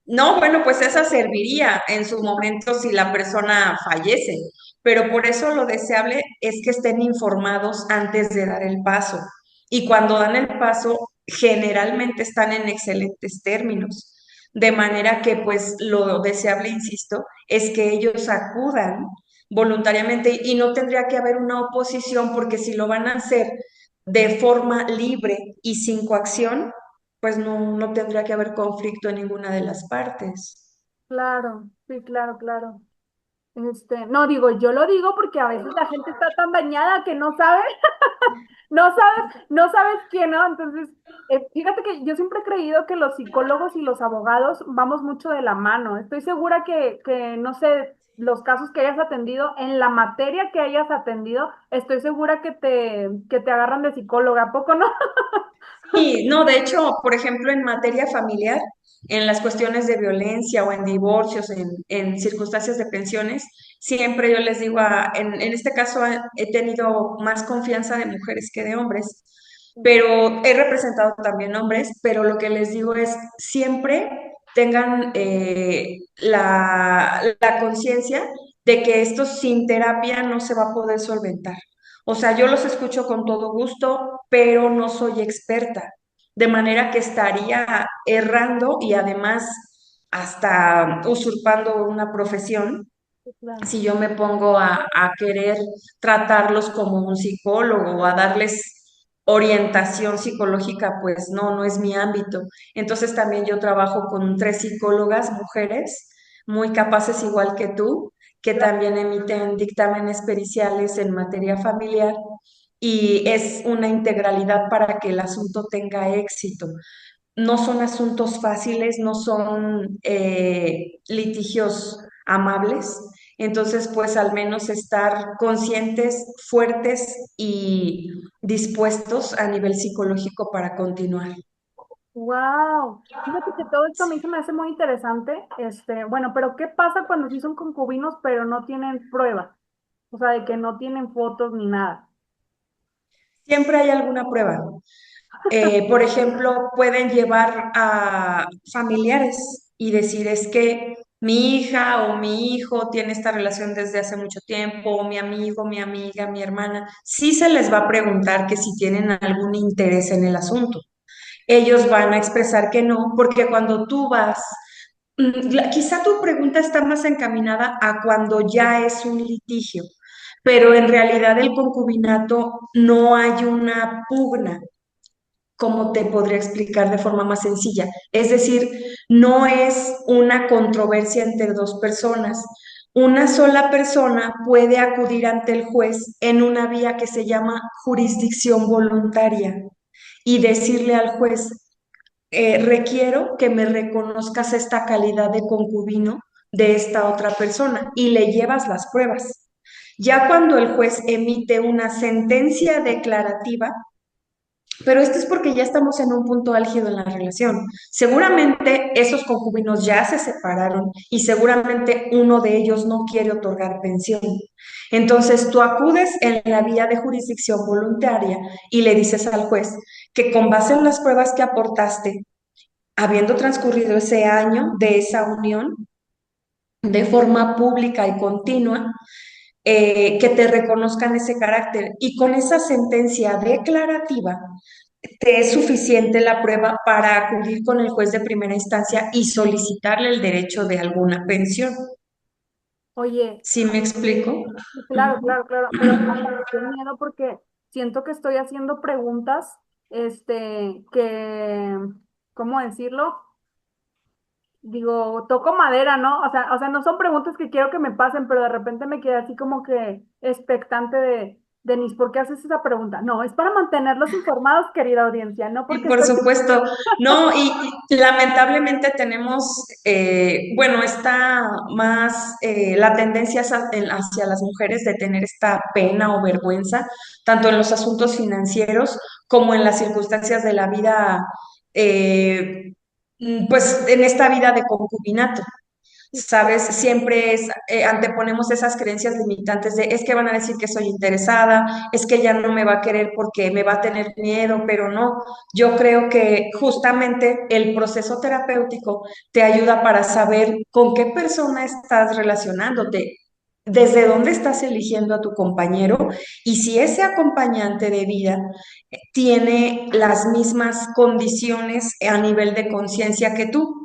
No, bueno, pues esa serviría en su momento si la persona fallece, pero por eso lo deseable es que estén informados antes de dar el paso. Y cuando dan el paso, generalmente están en excelentes términos. De manera que, pues, lo deseable, insisto, es que ellos acudan voluntariamente y no tendría que haber una oposición porque si lo van a hacer de forma libre y sin coacción, pues no tendría que haber conflicto en ninguna de las partes. Claro, sí, claro, claro. No digo, yo lo digo porque a veces la gente está tan dañada que no sabe, no sabes quién, ¿no? Entonces, fíjate que yo siempre he creído que los psicólogos y los abogados vamos mucho de la mano. Estoy segura que, no sé, los casos que hayas atendido, en la materia que hayas atendido, estoy segura que te agarran de psicóloga, ¿a poco no? Y no, de hecho, por ejemplo, en materia familiar, en las cuestiones de violencia o en divorcios, en circunstancias de pensiones, siempre yo les digo, en este caso he tenido más confianza de mujeres que de hombres, pero he representado también hombres, pero lo que les digo es, siempre tengan la conciencia de que esto sin terapia no se va a poder solventar. O sea, yo los escucho con todo gusto, pero no soy experta, de manera que estaría errando y además hasta usurpando una profesión Claro. si yo me pongo a querer tratarlos como un psicólogo o a darles orientación psicológica, pues no es mi ámbito. Entonces también yo trabajo con 3 psicólogas, mujeres, muy capaces igual que tú, que también emiten dictámenes periciales en materia familiar y es una integralidad para que el asunto tenga éxito. No son asuntos fáciles, no son litigios amables. Entonces, pues al menos estar conscientes, fuertes y dispuestos a nivel psicológico para continuar. Wow, fíjate que todo esto a mí se me hace muy interesante. Bueno, pero ¿qué pasa cuando sí son concubinos pero no tienen prueba? O sea, de que no tienen fotos ni nada. Siempre hay alguna prueba. Por ejemplo, pueden llevar a familiares y decir, es que mi hija o mi hijo tiene esta relación desde hace mucho tiempo, o mi amigo, mi amiga, mi hermana. Sí se les va a preguntar que si tienen algún interés en el asunto. Ellos van a expresar que no, porque cuando tú vas, quizá tu pregunta está más encaminada a cuando ya es un litigio, pero en realidad el concubinato no hay una pugna, como te podría explicar de forma más sencilla. Es decir, no es una controversia entre 2 personas. Una sola persona puede acudir ante el juez en una vía que se llama jurisdicción voluntaria y decirle al juez, requiero que me reconozcas esta calidad de concubino de esta otra persona y le llevas las pruebas. Ya cuando el juez emite una sentencia declarativa, pero esto es porque ya estamos en un punto álgido en la relación. Seguramente esos concubinos ya se separaron y seguramente uno de ellos no quiere otorgar pensión. Entonces tú acudes en la vía de jurisdicción voluntaria y le dices al juez que con base en las pruebas que aportaste, habiendo transcurrido ese año de esa unión, de forma pública y continua, que te reconozcan ese carácter. Y con esa sentencia declarativa, te es suficiente la prueba para acudir con el juez de primera instancia y solicitarle el derecho de alguna pensión. Oye, ¿Sí me explico? sí, claro, Ujú. claro, claro, pero fíjate que qué miedo porque siento que estoy haciendo preguntas, que, ¿cómo decirlo? Digo, toco madera, ¿no? O sea, no son preguntas que quiero que me pasen, pero de repente me quedé así como que expectante de, Denise, ¿por qué haces esa pregunta? No, es para mantenerlos informados, querida audiencia, no Y porque por estoy... supuesto, no, y lamentablemente tenemos, bueno, está más la tendencia hacia las mujeres de tener esta pena o vergüenza, tanto en los asuntos financieros como en las circunstancias de la vida, pues en esta vida de concubinato. ¿sabes? Siempre anteponemos esas creencias limitantes de es que van a decir que soy interesada, es que ella no me va a querer porque me va a tener miedo, pero no. Yo creo que justamente el proceso terapéutico te ayuda para saber con qué persona estás relacionándote. Desde dónde estás eligiendo a tu compañero y si ese acompañante de vida tiene las mismas condiciones a nivel de conciencia que tú.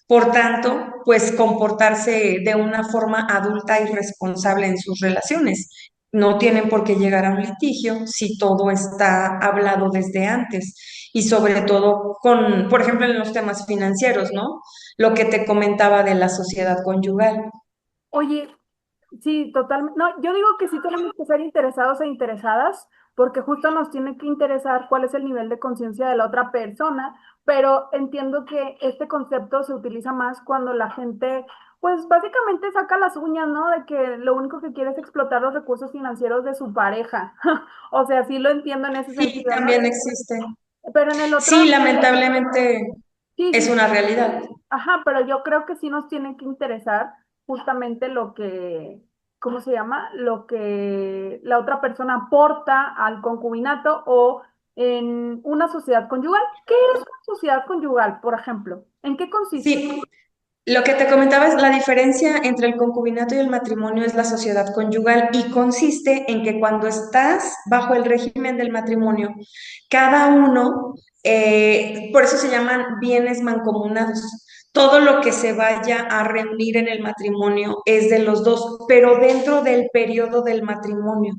Por tanto, pues comportarse de una forma adulta y responsable en sus relaciones. No tienen por qué llegar a un litigio si todo está hablado desde antes y sobre todo con, por ejemplo, en los temas financieros, ¿no? Lo que te comentaba de la sociedad conyugal. Oye, sí, totalmente. No, yo digo que sí tenemos que ser interesados e interesadas, porque justo nos tiene que interesar cuál es el nivel de conciencia de la otra persona, pero entiendo que este concepto se utiliza más cuando la gente, pues básicamente saca las uñas, ¿no? De que lo único que quiere es explotar los recursos financieros de su pareja. O sea, sí lo entiendo en ese Sí, sentido, ¿no? también existe. Pero en el otro, Sí, lamentablemente sí, es sí, una realidad. ajá, pero yo creo que sí nos tiene que interesar justamente lo que, ¿cómo se llama? Lo que la otra persona aporta al concubinato o en una sociedad conyugal. ¿Qué es una sociedad conyugal, por ejemplo? ¿En qué consiste? Sí, lo que te comentaba es la diferencia entre el concubinato y el matrimonio es la sociedad conyugal y consiste en que cuando estás bajo el régimen del matrimonio, cada uno, por eso se llaman bienes mancomunados. Todo lo que se vaya a reunir en el matrimonio es de los dos, pero dentro del periodo del matrimonio.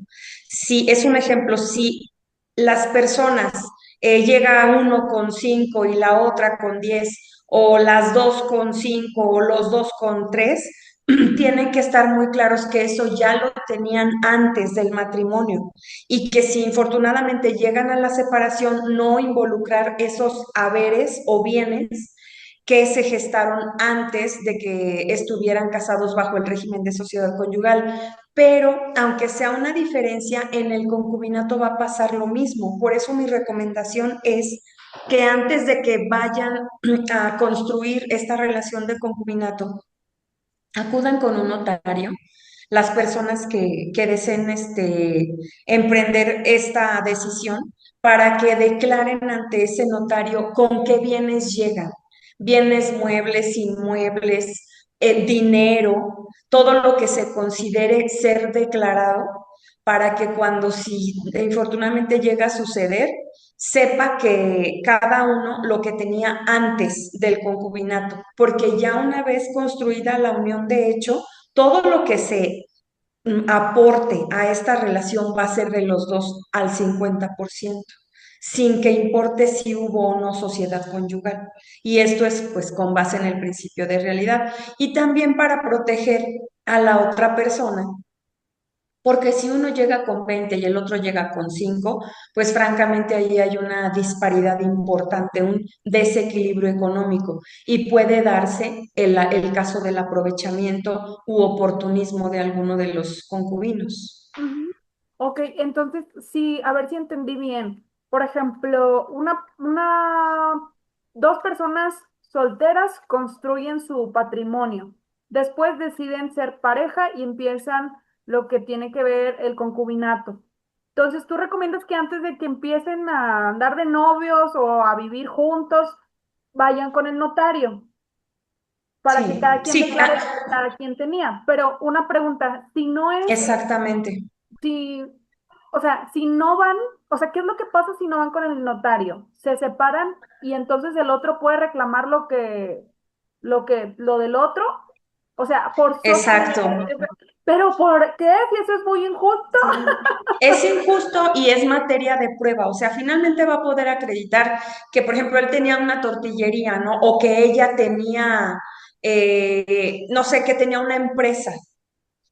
Si es un ejemplo, si las personas llega uno con 5 y la otra con 10 o las dos con 5 o los dos con 3 tienen que estar muy claros que eso ya lo tenían antes del matrimonio y que si infortunadamente llegan a la separación, no involucrar esos haberes o bienes que se gestaron antes de que estuvieran casados bajo el régimen de sociedad conyugal. Pero aunque sea una diferencia, en el concubinato va a pasar lo mismo. Por eso mi recomendación es que antes de que vayan a construir esta relación de concubinato, acudan con un notario. Las personas que deseen emprender esta decisión para que declaren ante ese notario con qué bienes llegan, bienes muebles, inmuebles, dinero, todo lo que se considere ser declarado para que cuando si infortunadamente llega a suceder, sepa que cada uno lo que tenía antes del concubinato, porque ya una vez construida la unión de hecho, todo lo que se aporte a esta relación va a ser de los dos al 50%, sin que importe si hubo o no sociedad conyugal. Y esto es pues con base en el principio de realidad. Y también para proteger a la otra persona, porque si uno llega con 20 y el otro llega con 5, pues francamente ahí hay una disparidad importante, un desequilibrio económico y puede darse el caso del aprovechamiento u oportunismo de alguno de los concubinos. Ujú. Ok, entonces sí, a ver si entendí bien. Por ejemplo, dos personas solteras construyen su patrimonio. Después deciden ser pareja y empiezan lo que tiene que ver el concubinato. Entonces, ¿tú recomiendas que antes de que empiecen a andar de novios o a vivir juntos, vayan con el notario para que Sí, cada quien sí, declare lo que cada quien tenía? Pero una pregunta, si no es exactamente. si, o sea, si no van, o sea, ¿qué es lo que pasa si no van con el notario? Se separan y entonces el otro puede reclamar lo del otro. O sea, Exacto. forzosamente. Pero ¿por qué? Si eso es muy injusto. Sí. Es injusto y es materia de prueba, o sea, finalmente va a poder acreditar que, por ejemplo, él tenía una tortillería, ¿no? O que ella tenía, no sé, que tenía una empresa,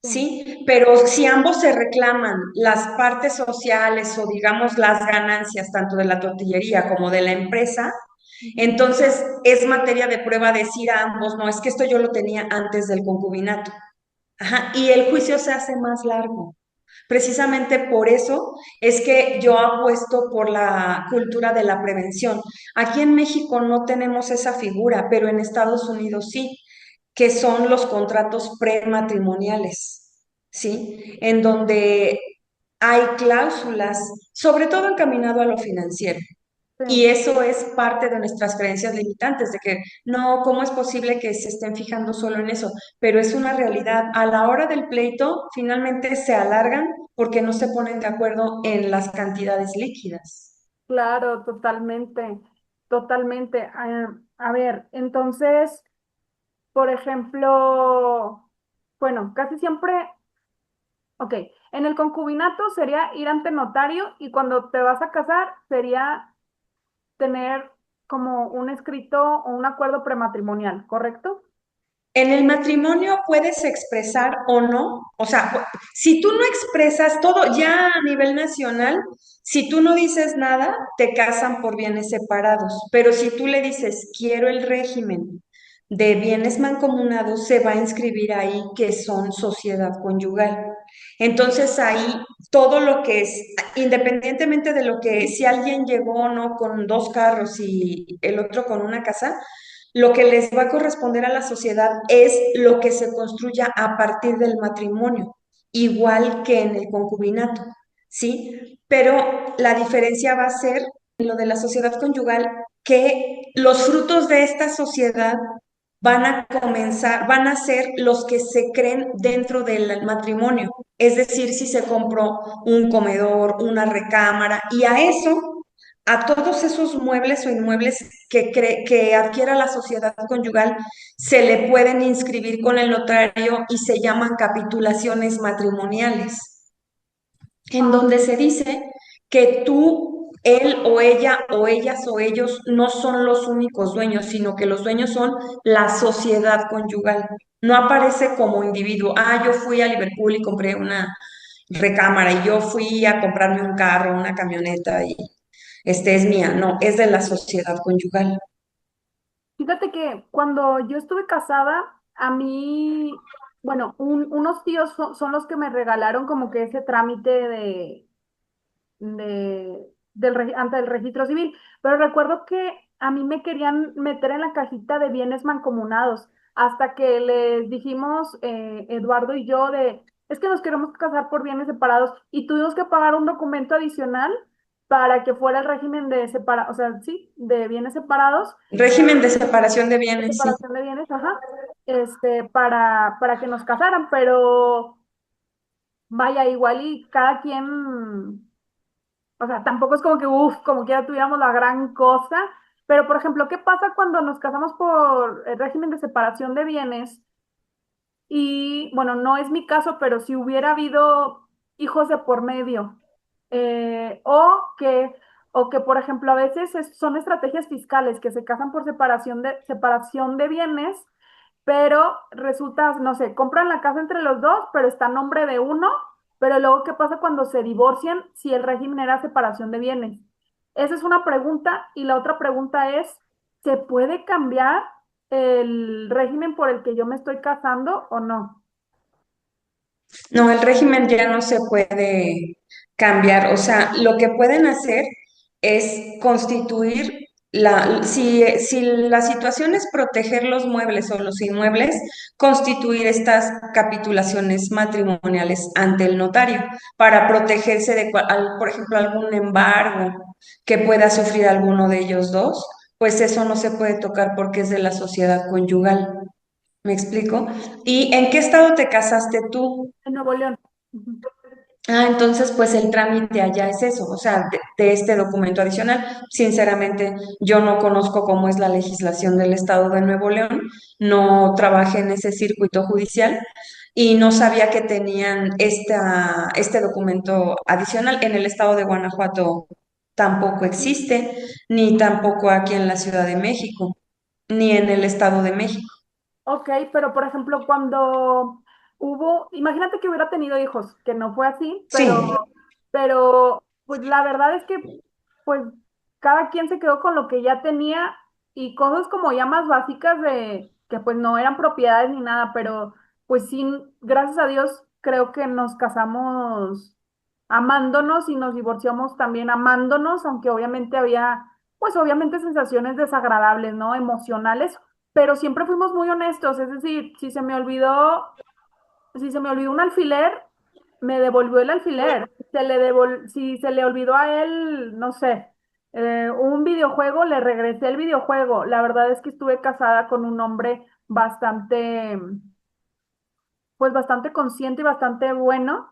Sí. ¿sí? Pero si ambos se reclaman las partes sociales o, digamos, las ganancias tanto de la tortillería como de la empresa, Ujú. entonces es materia de prueba decir a ambos, no, es que esto yo lo tenía antes del concubinato. Ajá, y el juicio se hace más largo. Precisamente por eso es que yo apuesto por la cultura de la prevención. Aquí en México no tenemos esa figura, pero en Estados Unidos sí. que son los contratos prematrimoniales, ¿sí? En donde hay cláusulas, sobre todo encaminado a lo financiero. Sí, Y eso es parte de nuestras creencias limitantes, de que no, ¿cómo es posible que se estén fijando solo en eso? Pero es una realidad. A la hora del pleito, finalmente se alargan porque no se ponen de acuerdo en las cantidades líquidas. claro, totalmente, totalmente. A ver, entonces, por ejemplo, bueno, casi siempre, ok, en el concubinato sería ir ante notario y cuando te vas a casar sería tener como un escrito o un acuerdo prematrimonial, ¿correcto? En el matrimonio puedes expresar o no, o sea, si tú no expresas todo ya a nivel nacional, si tú no dices nada, te casan por bienes separados, pero si tú le dices, quiero el régimen de bienes mancomunados, se va a inscribir ahí que son sociedad conyugal. Entonces ahí todo lo que es, independientemente de lo que, si alguien llegó o no con dos carros y el otro con una casa, lo que les va a corresponder a la sociedad es lo que se construya a partir del matrimonio, igual que en el concubinato, ¿sí? Pero la diferencia va a ser en lo de la sociedad conyugal, que los frutos de esta sociedad van a comenzar, van a ser los que se creen dentro del matrimonio. Es decir, si se compró un comedor, una recámara, y a eso, a todos esos muebles o inmuebles que adquiera la sociedad conyugal, se le pueden inscribir con el notario y se llaman capitulaciones matrimoniales, en Ah, donde se dice que tú, él o ellas o ellos no son los únicos dueños, sino que los dueños son la sociedad conyugal. No aparece como individuo. Ah, yo fui a Liverpool y compré una recámara y yo fui a comprarme un carro, una camioneta y este es mía. No, es de la sociedad conyugal. fíjate que cuando yo estuve casada, a mí, bueno, unos tíos son los que me regalaron como que ese trámite ante el registro civil, pero recuerdo que a mí me querían meter en la cajita de bienes mancomunados, hasta que les dijimos, Eduardo y yo, es que nos queremos casar por bienes separados y tuvimos que pagar un documento adicional para que fuera el régimen o sea, sí, de bienes separados, Régimen de separación de de bienes, sí. separación de bienes, ajá, para que nos casaran, pero vaya, igual y cada quien, o sea, tampoco es como que, uff, como que ya tuviéramos la gran cosa, pero por ejemplo, ¿qué pasa cuando nos casamos por el régimen de separación de bienes? Y bueno, no es mi caso, pero si hubiera habido hijos de por medio, eh, o que, o que, por ejemplo, a veces son estrategias fiscales que se casan por separación de bienes, pero resulta, no sé, compran la casa entre los dos, pero está a nombre de uno, pero luego, ¿qué pasa cuando se divorcian si el régimen era separación de bienes? Esa es una pregunta y la otra pregunta es, ¿se puede cambiar el régimen por el que yo me estoy casando o no? No, el régimen ya no se puede cambiar. O sea, lo que pueden hacer es constituir si la situación es proteger los muebles o los inmuebles, constituir estas capitulaciones matrimoniales ante el notario para protegerse de, por ejemplo, algún embargo que pueda sufrir alguno de ellos dos, pues eso no se puede tocar porque es de la sociedad conyugal. ¿Me explico? ¿Y en qué estado te casaste tú? En Nuevo León. Ujú. Ah, entonces pues el trámite allá es eso, o sea, de este documento adicional. Sinceramente, yo no conozco cómo es la legislación del estado de Nuevo León, no trabajé en ese circuito judicial y no sabía que tenían este documento adicional. En el estado de Guanajuato tampoco existe, ni tampoco aquí en la Ciudad de México, ni en el estado de México. Ok, pero por ejemplo, cuando imagínate que hubiera tenido hijos, que no fue así, Sí. pero pues la verdad es que pues cada quien se quedó con lo que ya tenía y cosas como ya más básicas de que pues no eran propiedades ni nada, pero pues sí, gracias a Dios creo que nos casamos amándonos y nos divorciamos también amándonos, aunque obviamente había pues obviamente sensaciones desagradables, ¿no? Emocionales, pero siempre fuimos muy honestos, es decir, si se me olvidó un alfiler, me devolvió el alfiler. Si se le olvidó a él, no sé, un videojuego, le regresé el videojuego. La verdad es que estuve casada con un hombre bastante, pues bastante consciente y bastante bueno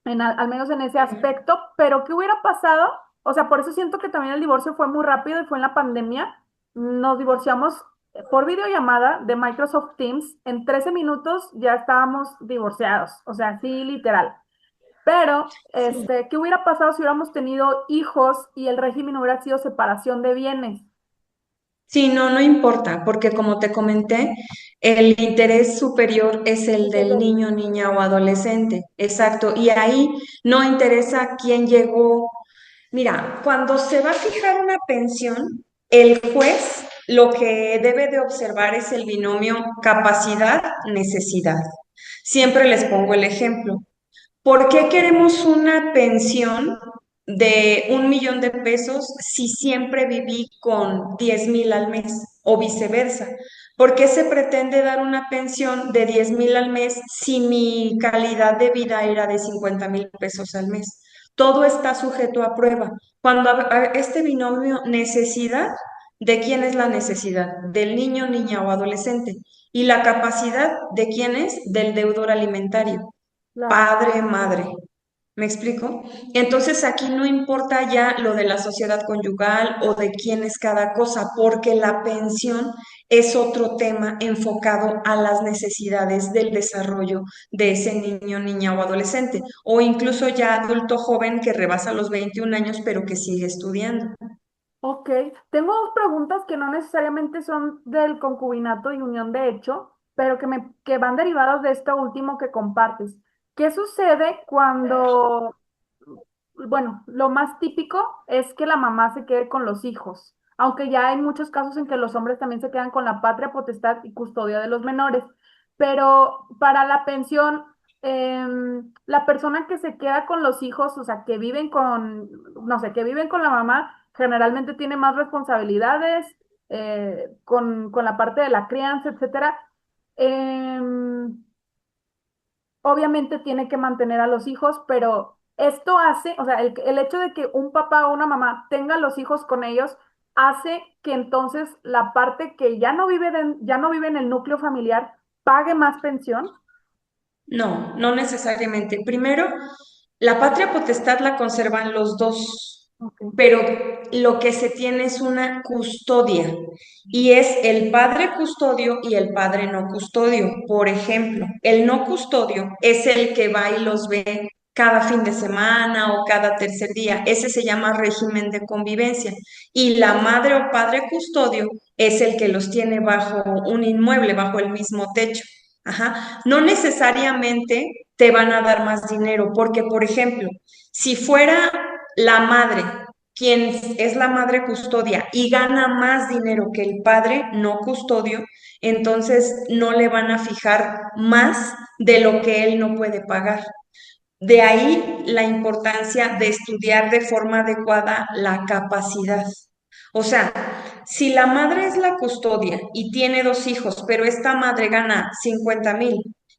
al menos en ese aspecto, pero ¿qué hubiera pasado? O sea, por eso siento que también el divorcio fue muy rápido y fue en la pandemia. Nos divorciamos por videollamada de Microsoft Teams. En 13 minutos ya estábamos divorciados, o sea, sí, literal. Pero, Sí. ¿qué hubiera pasado si hubiéramos tenido hijos y el régimen hubiera sido separación de bienes? Sí, no, no importa, porque como te comenté, el interés superior es el Es del el- niño, niña o adolescente. Exacto. Y ahí no interesa quién llegó. Mira, cuando se va a fijar una pensión, el juez lo que debe de observar es el binomio capacidad-necesidad. Siempre les pongo el ejemplo. ¿Por qué queremos una pensión de 1 millón de pesos si siempre viví con 10,000 al mes o viceversa? ¿Por qué se pretende dar una pensión de 10,000 al mes si mi calidad de vida era de 50,000 pesos al mes? Todo está sujeto a prueba. Cuando este binomio necesidad, ¿de quién es la necesidad? Del niño, niña o adolescente. Y la capacidad, ¿de quién es? Del deudor alimentario, Claro. padre, madre. ¿Me explico? Entonces aquí no importa ya lo de la sociedad conyugal o de quién es cada cosa, porque la pensión es otro tema enfocado a las necesidades del desarrollo de ese niño, niña o adolescente, o incluso ya adulto joven que rebasa los 21 años pero que sigue estudiando. Ok, tengo dos preguntas que no necesariamente son del concubinato y unión de hecho, pero que van derivadas de esto último que compartes. ¿Qué sucede cuando, bueno, lo más típico es que la mamá se quede con los hijos, aunque ya hay muchos casos en que los hombres también se quedan con la patria potestad y custodia de los menores, pero para la pensión, la persona que se queda con los hijos, o sea, que viven con, no sé, que viven con la mamá, generalmente tiene más responsabilidades con la parte de la crianza, etcétera. Em, Obviamente tiene que mantener a los hijos, pero esto hace, o sea, el hecho de que un papá o una mamá tenga los hijos con ellos hace que entonces la parte que ya no vive en el núcleo familiar pague más pensión. No, no necesariamente. Primero, la patria potestad la conservan los dos, Ok, pero lo que se tiene es una custodia y es el padre custodio y el padre no custodio. Por ejemplo, el no custodio es el que va y los ve cada fin de semana o cada tercer día. Ese se llama régimen de convivencia. Y la madre o padre custodio es el que los tiene bajo un inmueble, bajo el mismo techo. Ajá. No necesariamente te van a dar más dinero, porque, por ejemplo, si fuera la madre quien es la madre custodia y gana más dinero que el padre no custodio, entonces no le van a fijar más de lo que él no puede pagar. De ahí la importancia de estudiar de forma adecuada la capacidad. O sea, si la madre es la custodia y tiene 2 hijos, pero esta madre gana 50,000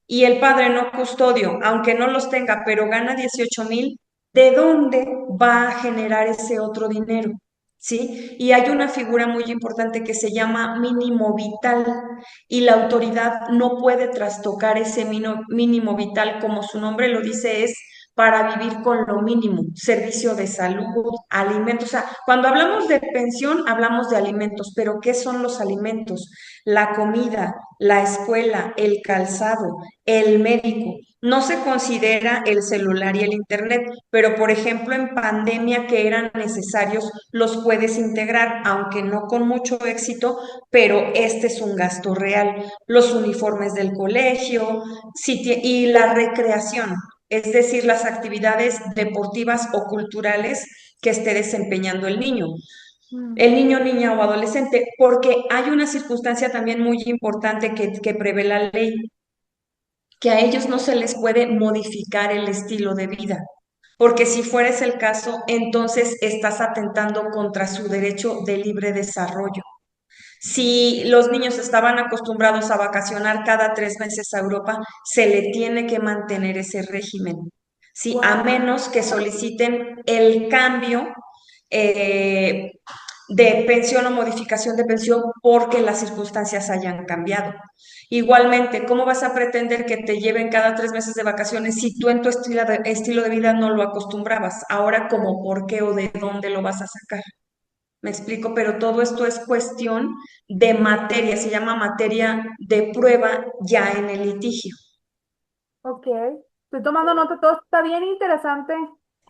y el padre no custodio, aunque no los tenga, pero gana 18,000, ¿de dónde va a generar ese otro dinero? ¿Sí? Y hay una figura muy importante que se llama mínimo vital y la autoridad no puede trastocar ese mínimo vital, como su nombre lo dice, es para vivir con lo mínimo, servicio de salud, alimentos. O sea, cuando hablamos de pensión, hablamos de alimentos, pero ¿qué son los alimentos? La comida, la escuela, el calzado, el médico. No se considera el celular y el internet, pero por ejemplo en pandemia que eran necesarios, los puedes integrar, aunque no con mucho éxito, pero este es un gasto real. Los uniformes del colegio y la recreación, es decir, las actividades deportivas o culturales que esté desempeñando mm, el niño, niña o adolescente, porque hay una circunstancia también muy importante que prevé la ley, que a ellos no se les puede modificar el estilo de vida, porque si fuera ese el caso, entonces estás atentando contra su derecho de libre desarrollo. Si los niños estaban acostumbrados a vacacionar cada 3 meses a Europa, se le tiene que mantener ese régimen. Sí, a Wow. menos que soliciten el cambio eh, de pensión o modificación de pensión porque las circunstancias hayan cambiado. Igualmente, ¿cómo vas a pretender que te lleven cada 3 meses de vacaciones si tú en tu estilo de vida no lo acostumbrabas? Ahora, ¿cómo por qué o de dónde lo vas a sacar? Me explico, pero todo esto es cuestión de materia, se llama materia de prueba ya en el litigio. Ok, estoy tomando nota, todo está bien interesante.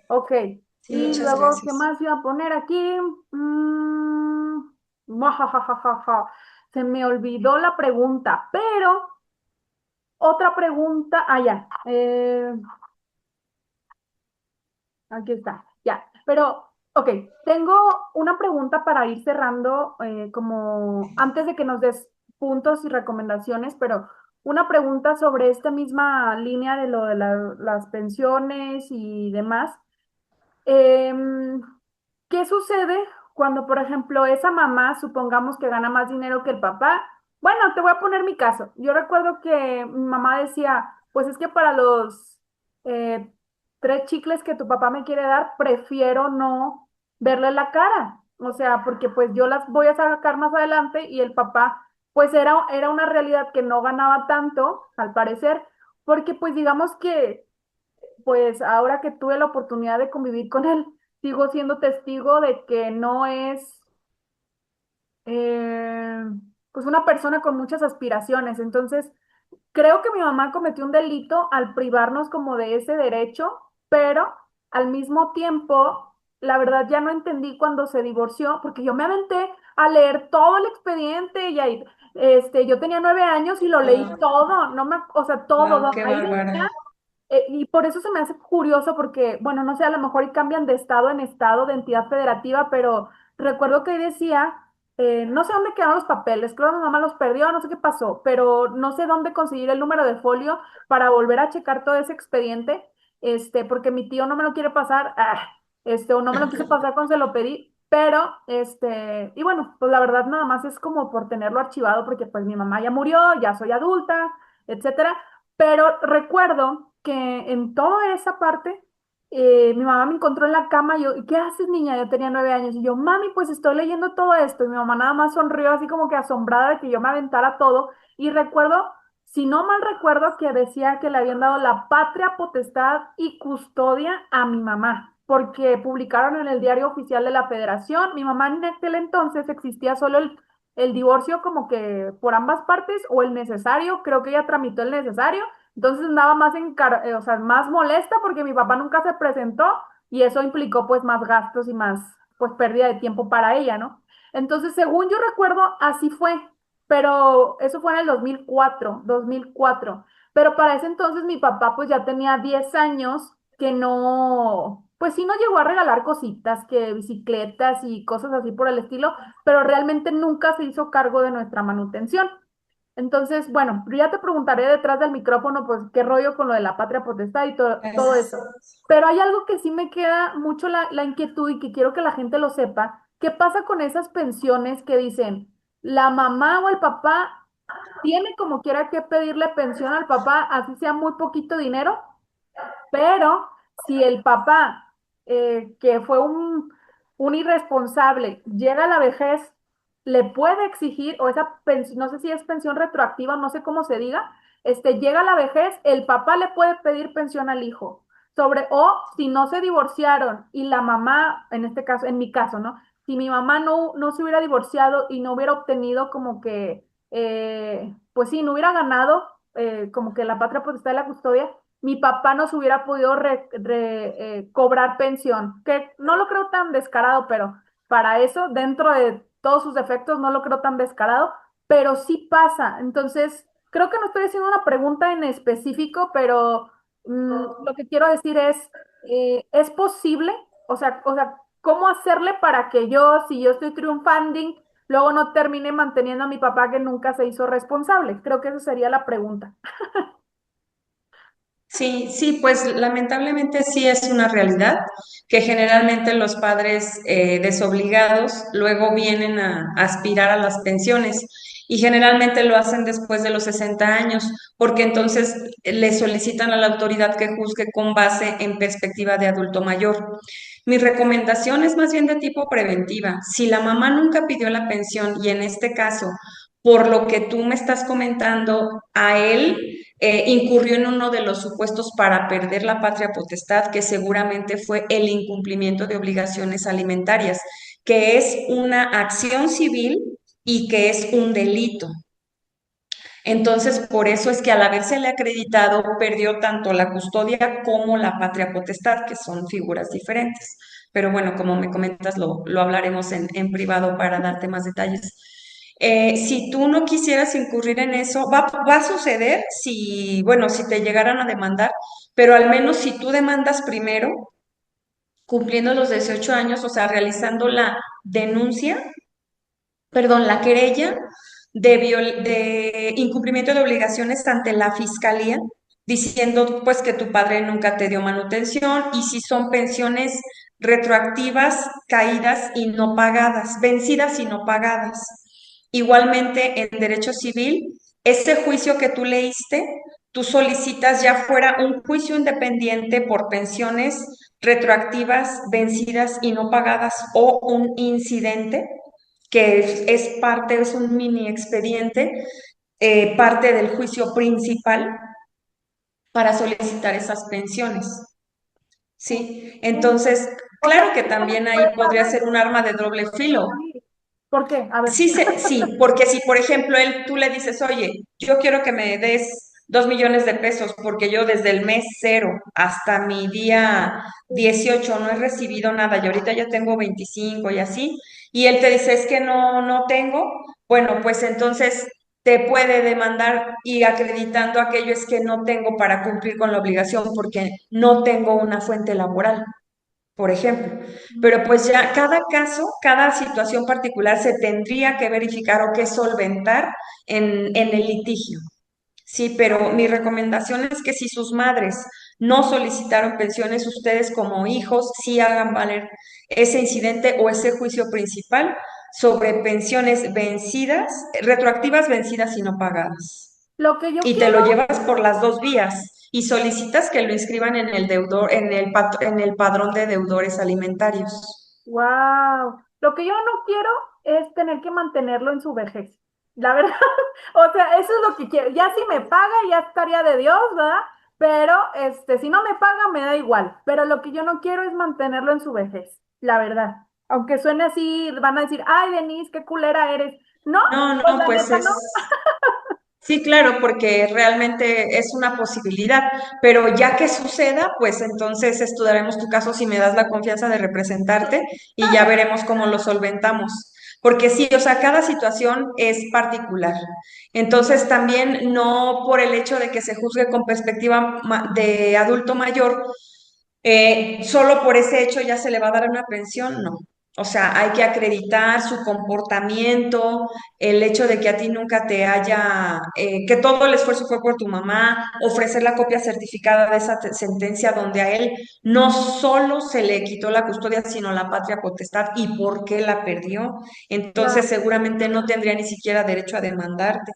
Ok, Sí, y muchas luego, ¿qué gracias. más iba a poner aquí? Mm, muajajajaja. Se me olvidó la pregunta, pero otra pregunta, ya, aquí está, ya, pero, ok, tengo una pregunta para ir cerrando, como antes de que nos des puntos y recomendaciones, pero una pregunta sobre esta misma línea de lo de las pensiones y demás. Em, ¿Qué sucede cuando, por ejemplo, esa mamá, supongamos que gana más dinero que el papá? Bueno, te voy a poner mi caso. Yo recuerdo que mi mamá decía, pues es que para los eh, 3 chicles que tu papá me quiere dar, prefiero no verle la cara. O sea, porque pues yo las voy a sacar más adelante y el papá, pues era una realidad que no ganaba tanto, al parecer, porque pues digamos que pues ahora que tuve la oportunidad de convivir con él, sigo siendo testigo de que no es eh, pues una persona con muchas aspiraciones. Entonces, creo que mi mamá cometió un delito al privarnos como de ese derecho, pero al mismo tiempo, la verdad ya no entendí cuando se divorció, porque yo me aventé a leer todo el expediente y ahí, yo tenía 9 años y lo leí todo, no me, o sea, todo, Wow, qué ahí bárbara. decía y por eso se me hace curioso porque, bueno, no sé, a lo mejor y cambian de estado en estado, de entidad federativa, pero recuerdo que ahí decía, no sé dónde quedaron los papeles, creo que mi mamá los perdió, no sé qué pasó, pero no sé dónde conseguir el número de folio para volver a checar todo ese expediente, porque mi tío no me lo quiere pasar, o no me lo quiso pasar cuando se lo pedí, pero, y bueno, pues la verdad nada más es como por tenerlo archivado porque pues mi mamá ya murió, ya soy adulta, etcétera. Pero recuerdo que en toda esa parte, mi mamá me encontró en la cama y yo, ¿y qué haces, niña? Yo tenía 9 años y yo, mami, pues estoy leyendo todo esto. Y mi mamá nada más sonrió así como que asombrada de que yo me aventara todo. Y recuerdo, si no mal recuerdo, que decía que le habían dado la patria potestad y custodia a mi mamá, porque publicaron en el diario oficial de la Federación. Mi mamá en aquel entonces existía solo el divorcio como que por ambas partes o el necesario, creo que ella tramitó el necesario, entonces andaba más o sea, más molesta porque mi papá nunca se presentó y eso implicó pues más gastos y más pues pérdida de tiempo para ella, ¿no? Entonces, según yo recuerdo, así fue, pero eso fue en el 2004. Pero para ese entonces mi papá pues ya tenía 10 años que no, pues sí nos llegó a regalar cositas, que bicicletas y cosas así por el estilo, pero realmente nunca se hizo cargo de nuestra manutención. Entonces, bueno, yo ya te preguntaré detrás del micrófono, pues, qué rollo con lo de la patria potestad y todo Es- eso. Pero hay algo que sí me queda mucho la inquietud y que quiero que la gente lo sepa. ¿Qué pasa con esas pensiones que dicen, la mamá o el papá tiene como quiera que pedirle pensión al papá, así sea muy poquito dinero? Pero si el papá, que fue un irresponsable, llega a la vejez, le puede exigir, o esa pensión, no sé si es pensión retroactiva, no sé cómo se diga, llega a la vejez, el papá le puede pedir pensión al hijo. O si no se divorciaron y la mamá, en este caso, en mi caso, ¿no? Si mi mamá no se hubiera divorciado y no hubiera obtenido como que, pues sí, no hubiera ganado como que la patria potestad de la custodia, mi papá nos hubiera podido cobrar pensión, que no lo creo tan descarado, pero para eso, dentro de todos sus defectos, no lo creo tan descarado, pero sí pasa. Entonces, creo que no estoy haciendo una pregunta en específico, pero lo que quiero decir ¿es posible? O sea, ¿cómo hacerle para que yo, si yo estoy triunfando, luego no termine manteniendo a mi papá que nunca se hizo responsable? Creo que esa sería la pregunta. Sí, sí, pues lamentablemente sí es una realidad que generalmente los padres desobligados luego vienen a aspirar a las pensiones y generalmente lo hacen después de los 60 años porque entonces le solicitan a la autoridad que juzgue con base en perspectiva de adulto mayor. Mi recomendación es más bien de tipo preventiva. Si la mamá nunca pidió la pensión y en este caso, por lo que tú me estás comentando, a él incurrió en uno de los supuestos para perder la patria potestad, que seguramente fue el incumplimiento de obligaciones alimentarias, que es una acción civil y que es un delito. Entonces, por eso es que al habérsele acreditado, perdió tanto la custodia como la patria potestad, que son figuras diferentes. Pero bueno, como me comentas, lo hablaremos en privado para darte más detalles. Si tú no quisieras incurrir en eso, va a suceder si, bueno, si te llegaran a demandar, pero al menos si tú demandas primero, cumpliendo los 18 años, o sea, realizando la denuncia, perdón, la querella de incumplimiento de obligaciones ante la fiscalía, diciendo pues que tu padre nunca te dio manutención y si son pensiones retroactivas, caídas y no pagadas, vencidas y no pagadas. Igualmente, en derecho civil, ese juicio que tú leíste, tú solicitas ya fuera un juicio independiente por pensiones retroactivas, vencidas y no pagadas o un incidente que es parte, es un mini expediente, parte del juicio principal para solicitar esas pensiones. ¿Sí? Entonces, O sea, claro que ¿cómo también ahí puede podría pasar? ser un arma de doble filo. ¿Por qué? A ver. Sí, porque si, por ejemplo, tú le dices, oye, yo quiero que me des 2 millones de pesos porque yo desde el mes cero hasta mi día 18 no he recibido nada y ahorita ya tengo 25 y así, y él te dice, es que no tengo, bueno, pues entonces te puede demandar y acreditando aquello es que no tengo para cumplir con la obligación porque no tengo una fuente laboral, por ejemplo. Pero pues ya cada caso, cada situación particular se tendría que verificar o que solventar en el litigio. Sí, pero mi recomendación es que si sus madres no solicitaron pensiones, ustedes como hijos sí hagan valer ese incidente o ese juicio principal sobre pensiones vencidas, retroactivas vencidas y no pagadas. Lo que yo Y te quiero, lo llevas por las dos vías y solicitas que lo inscriban en el deudor, en el padrón de deudores alimentarios. wow, lo que yo no quiero es tener que mantenerlo en su vejez. La verdad, o sea, eso es lo que quiero. Ya si me paga, ya estaría de Dios, ¿verdad? Pero, si no me paga, me da igual. Pero lo que yo no quiero es mantenerlo en su vejez, la verdad. Aunque suene así, van a decir, ay, Denise, qué culera eres. No, pues No, la pues neta no. sí, claro, porque realmente es una posibilidad, pero ya que suceda, pues entonces estudiaremos tu caso si me das la confianza de representarte y ya veremos cómo lo solventamos. Porque sí, o sea, cada situación es particular. Entonces también no por el hecho de que se juzgue con perspectiva de adulto mayor, solo por ese hecho ya se le va a dar una pensión, no. O sea, hay que acreditar su comportamiento, el hecho de que a ti nunca te haya, que todo el esfuerzo fue por tu mamá, ofrecer la copia certificada de esa sentencia donde a él no solo se le quitó la custodia, sino la patria potestad y por qué la perdió. Entonces seguramente no tendría ni siquiera derecho a demandarte.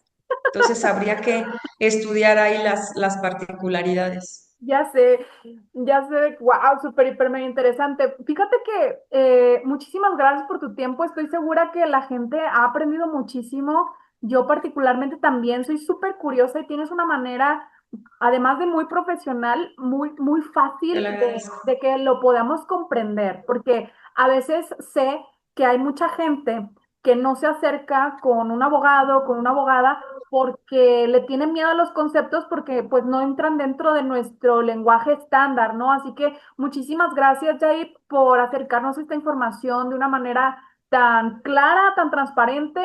Entonces habría que estudiar ahí las particularidades. Ya sé, wow, súper, hiper, mega interesante. Fíjate que muchísimas gracias por tu tiempo. Estoy segura que la gente ha aprendido muchísimo. Yo particularmente también soy súper curiosa y tienes una manera, además de muy profesional, muy, muy Te fácil lo agradezco. de que lo podamos comprender, porque a veces sé que hay mucha gente que no se acerca con un abogado, con una abogada porque le tienen miedo a los conceptos porque pues no entran dentro de nuestro lenguaje estándar, ¿no? Así que muchísimas gracias, Jair, por acercarnos a esta información de una manera tan clara, tan transparente.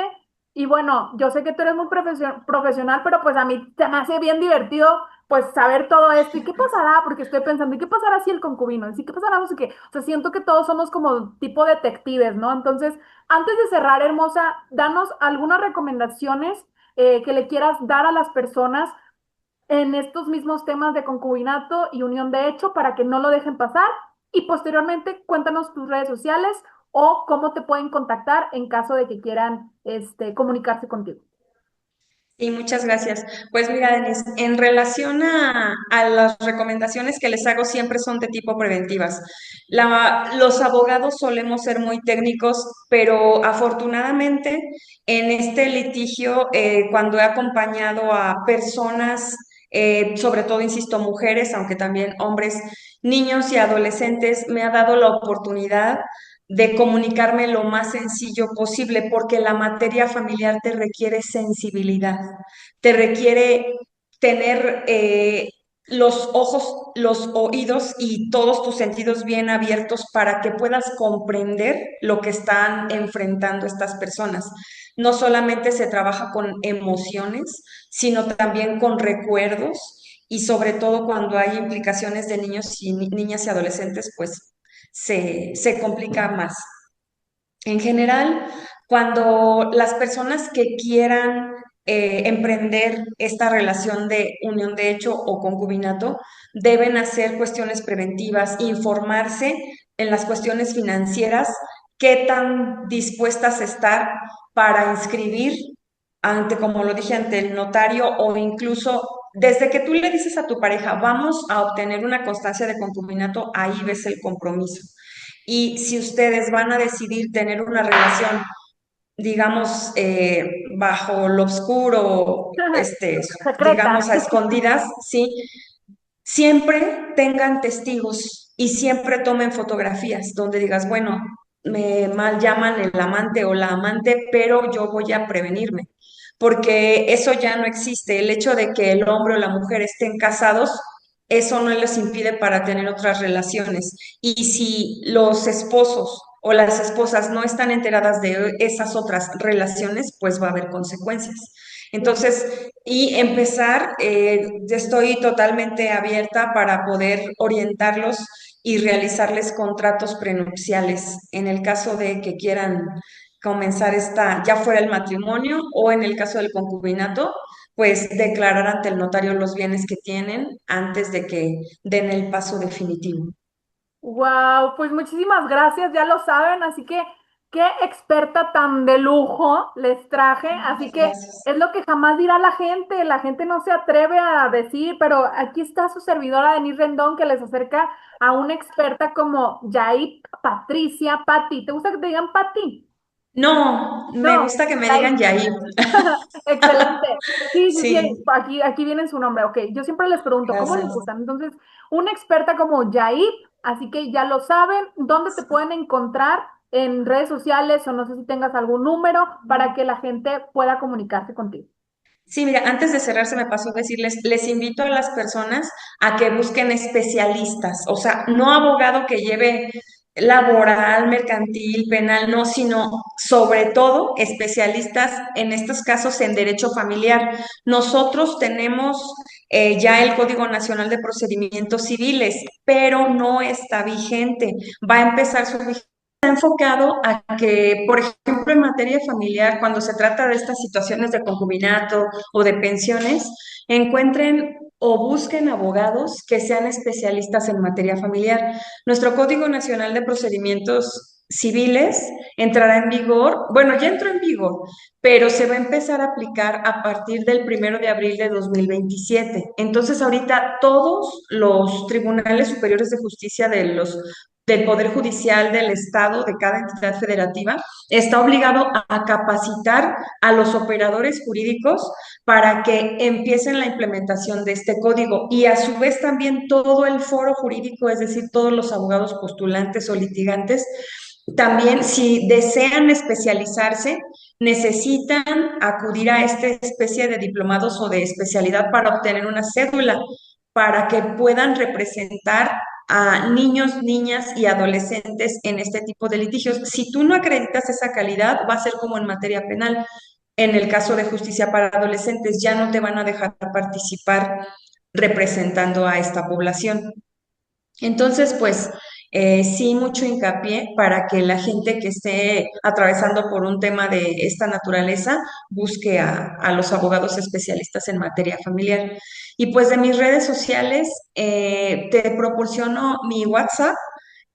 Y bueno, yo sé que tú eres muy profesional, pero pues a mí se me hace bien divertido pues saber todo esto. ¿Y qué pasará? Porque estoy pensando, ¿y qué pasará si el concubino? ¿Y qué pasará? No sé qué. O sea, siento que todos somos como tipo detectives, ¿no? Entonces, antes de cerrar, hermosa, danos algunas recomendaciones que le quieras dar a las personas en estos mismos temas de concubinato y unión de hecho para que no lo dejen pasar. Y posteriormente, cuéntanos tus redes sociales o cómo te pueden contactar en caso de que quieran comunicarse contigo. Sí, muchas gracias. Pues mira, Denise, en relación a las recomendaciones que les hago siempre son de tipo preventivas. Los abogados solemos ser muy técnicos, pero afortunadamente en este litigio, cuando he acompañado a personas, sobre todo, insisto, mujeres, aunque también hombres, niños y adolescentes, me ha dado la oportunidad de comunicarme lo más sencillo posible, porque la materia familiar te requiere sensibilidad, te requiere tener los ojos, los oídos y todos tus sentidos bien abiertos para que puedas comprender lo que están enfrentando estas personas. No solamente se trabaja con emociones, sino también con recuerdos y sobre todo cuando hay implicaciones de niños y niñas y adolescentes, pues se complica más. En general, cuando las personas que quieran emprender esta relación de unión de hecho o concubinato deben hacer cuestiones preventivas, informarse en las cuestiones financieras, qué tan dispuestas estar para inscribir ante, como lo dije, ante el notario o incluso desde que tú le dices a tu pareja, vamos a obtener una constancia de concubinato, ahí ves el compromiso. Y si ustedes van a decidir tener una relación, digamos, bajo lo oscuro, digamos, Secreta. a escondidas, ¿sí? Siempre tengan testigos y siempre tomen fotografías donde digas, bueno, me mal llaman el amante o la amante, pero yo voy a prevenirme, porque eso ya no existe. El hecho de que el hombre o la mujer estén casados, eso no les impide para tener otras relaciones. Y si los esposos o las esposas no están enteradas de esas otras relaciones, pues va a haber consecuencias. Claro. Entonces, y empezar, estoy totalmente abierta para poder orientarlos y realizarles contratos prenupciales en el caso de que quieran comenzar ya fuera el matrimonio o en el caso del concubinato, pues declarar ante el notario los bienes que tienen antes de que den el paso definitivo. Wow, pues muchísimas gracias, ya lo saben, así que qué experta tan de lujo les traje, así Muchas que gracias. es lo que jamás dirá la gente no se atreve a decir, pero aquí está su servidora Denise Rendón que les acerca a una experta como Yair Patricia Patti. ¿Te gusta que te digan Patti? No, me No, gusta que me Yair. digan Yair. Excelente. Sí, sí, sí, Sí, aquí viene su nombre. Ok, yo siempre les pregunto, ¿cómo les gracias. gustan? Entonces, una experta como Yair, así que ya lo saben, ¿dónde te pueden encontrar en redes sociales o no sé si tengas algún número para que la gente pueda comunicarse contigo? Sí, mira, antes de cerrar se me pasó decirles, les invito a las personas a que busquen especialistas, o sea, no abogado que lleve laboral, mercantil, penal, no, sino sobre todo especialistas en estos casos en derecho familiar. Nosotros tenemos ya el Código Nacional de Procedimientos Civiles, pero no está vigente. Va a empezar su vigencia enfocado a que, por ejemplo, en materia familiar, cuando se trata de estas situaciones de concubinato o de pensiones, encuentren o busquen abogados que sean especialistas en materia familiar. Nuestro Código Nacional de Procedimientos Civiles entrará en vigor, bueno, ya entró en vigor, pero se va a empezar a aplicar a partir del 1 de abril de 2027. Entonces, ahorita todos los tribunales superiores de justicia del Poder Judicial del Estado, de cada entidad federativa, está obligado a capacitar a los operadores jurídicos para que empiecen la implementación de este código y a su vez también todo el foro jurídico, es decir, todos los abogados postulantes o litigantes, también si desean especializarse, necesitan acudir a esta especie de diplomados o de especialidad para obtener una cédula, para que puedan representar a niños, niñas y adolescentes en este tipo de litigios. Si tú no acreditas esa calidad, va a ser como en materia penal. En el caso de justicia para adolescentes, ya no te van a dejar participar representando a esta población. Entonces, pues, sí mucho hincapié para que la gente que esté atravesando por un tema de esta naturaleza busque a los abogados especialistas en materia familiar. Y pues de mis redes sociales, te proporciono mi WhatsApp,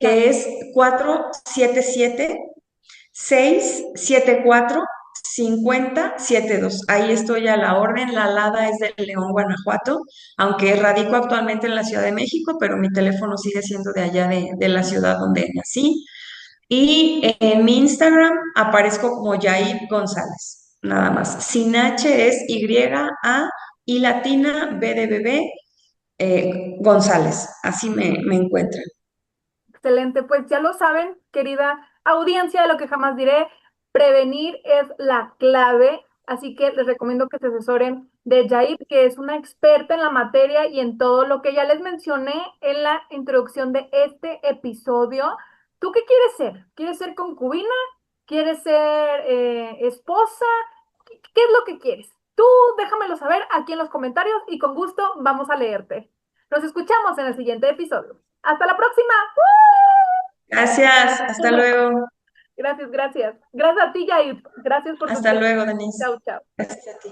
Claro. que es 477-674-5072. Ahí estoy a la orden. La alada es de León, Guanajuato, aunque radico actualmente en la Ciudad de México, pero mi teléfono sigue siendo de allá de la ciudad donde nací. Y en mi Instagram aparezco como Yair González, nada más. Sin H, es Y-A y latina B de bebé, González. Así me encuentran. Excelente, pues ya lo saben, querida audiencia de Lo que jamás diré, prevenir es la clave, así que les recomiendo que se asesoren de Yair, que es una experta en la materia y en todo lo que ya les mencioné en la introducción de este episodio. ¿Tú qué quieres ser? ¿Quieres ser concubina? ¿Quieres ser esposa? ¿Qué es lo que quieres? Tú déjamelo saber aquí en los comentarios y con gusto vamos a leerte. Nos escuchamos en el siguiente episodio. ¡Hasta la próxima! Gracias, hasta luego. Gracias, gracias. Gracias a ti, Yair. Gracias por tu Hasta tiempo. luego, Denise. Chao, chao. Gracias a ti.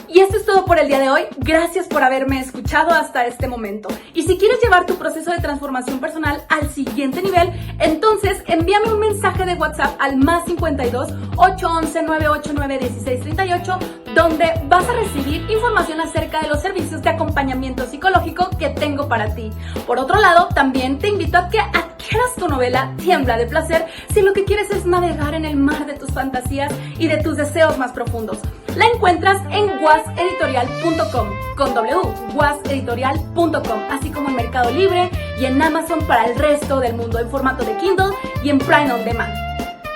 Y esto es todo por el día de hoy. Gracias por haberme escuchado hasta este momento. Y si quieres llevar tu proceso de transformación personal al siguiente nivel, entonces envíame un mensaje de WhatsApp al +52 811 989 1638, donde vas a recibir información acerca de los servicios de acompañamiento psicológico que tengo para ti. Por otro lado, también te invito a que adquieras tu novela Tiembla de placer si lo que quieres es navegar en el mar de tus fantasías y de tus deseos más profundos. La encuentras en waseditorial.com, con W, waseditorial.com, así como en Mercado Libre y en Amazon para el resto del mundo en formato de Kindle y en Prime On Demand.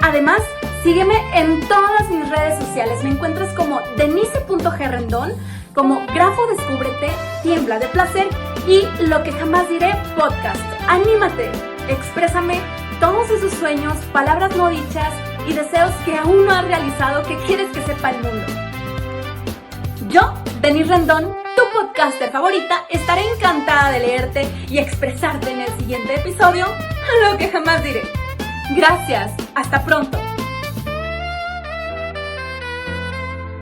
Además, sígueme en todas mis redes sociales. Me encuentras como denise.gerrendón, como Grafo Descúbrete, Tiembla de placer y Lo que jamás diré podcast. ¡Anímate! Exprésame todos esos sueños, palabras no dichas y deseos que aún no has realizado que quieres que sepa el mundo. Yo, Denise Rendón, tu podcaster favorita, estaré encantada de leerte y expresarte en el siguiente episodio Lo que jamás diré. Gracias, hasta pronto.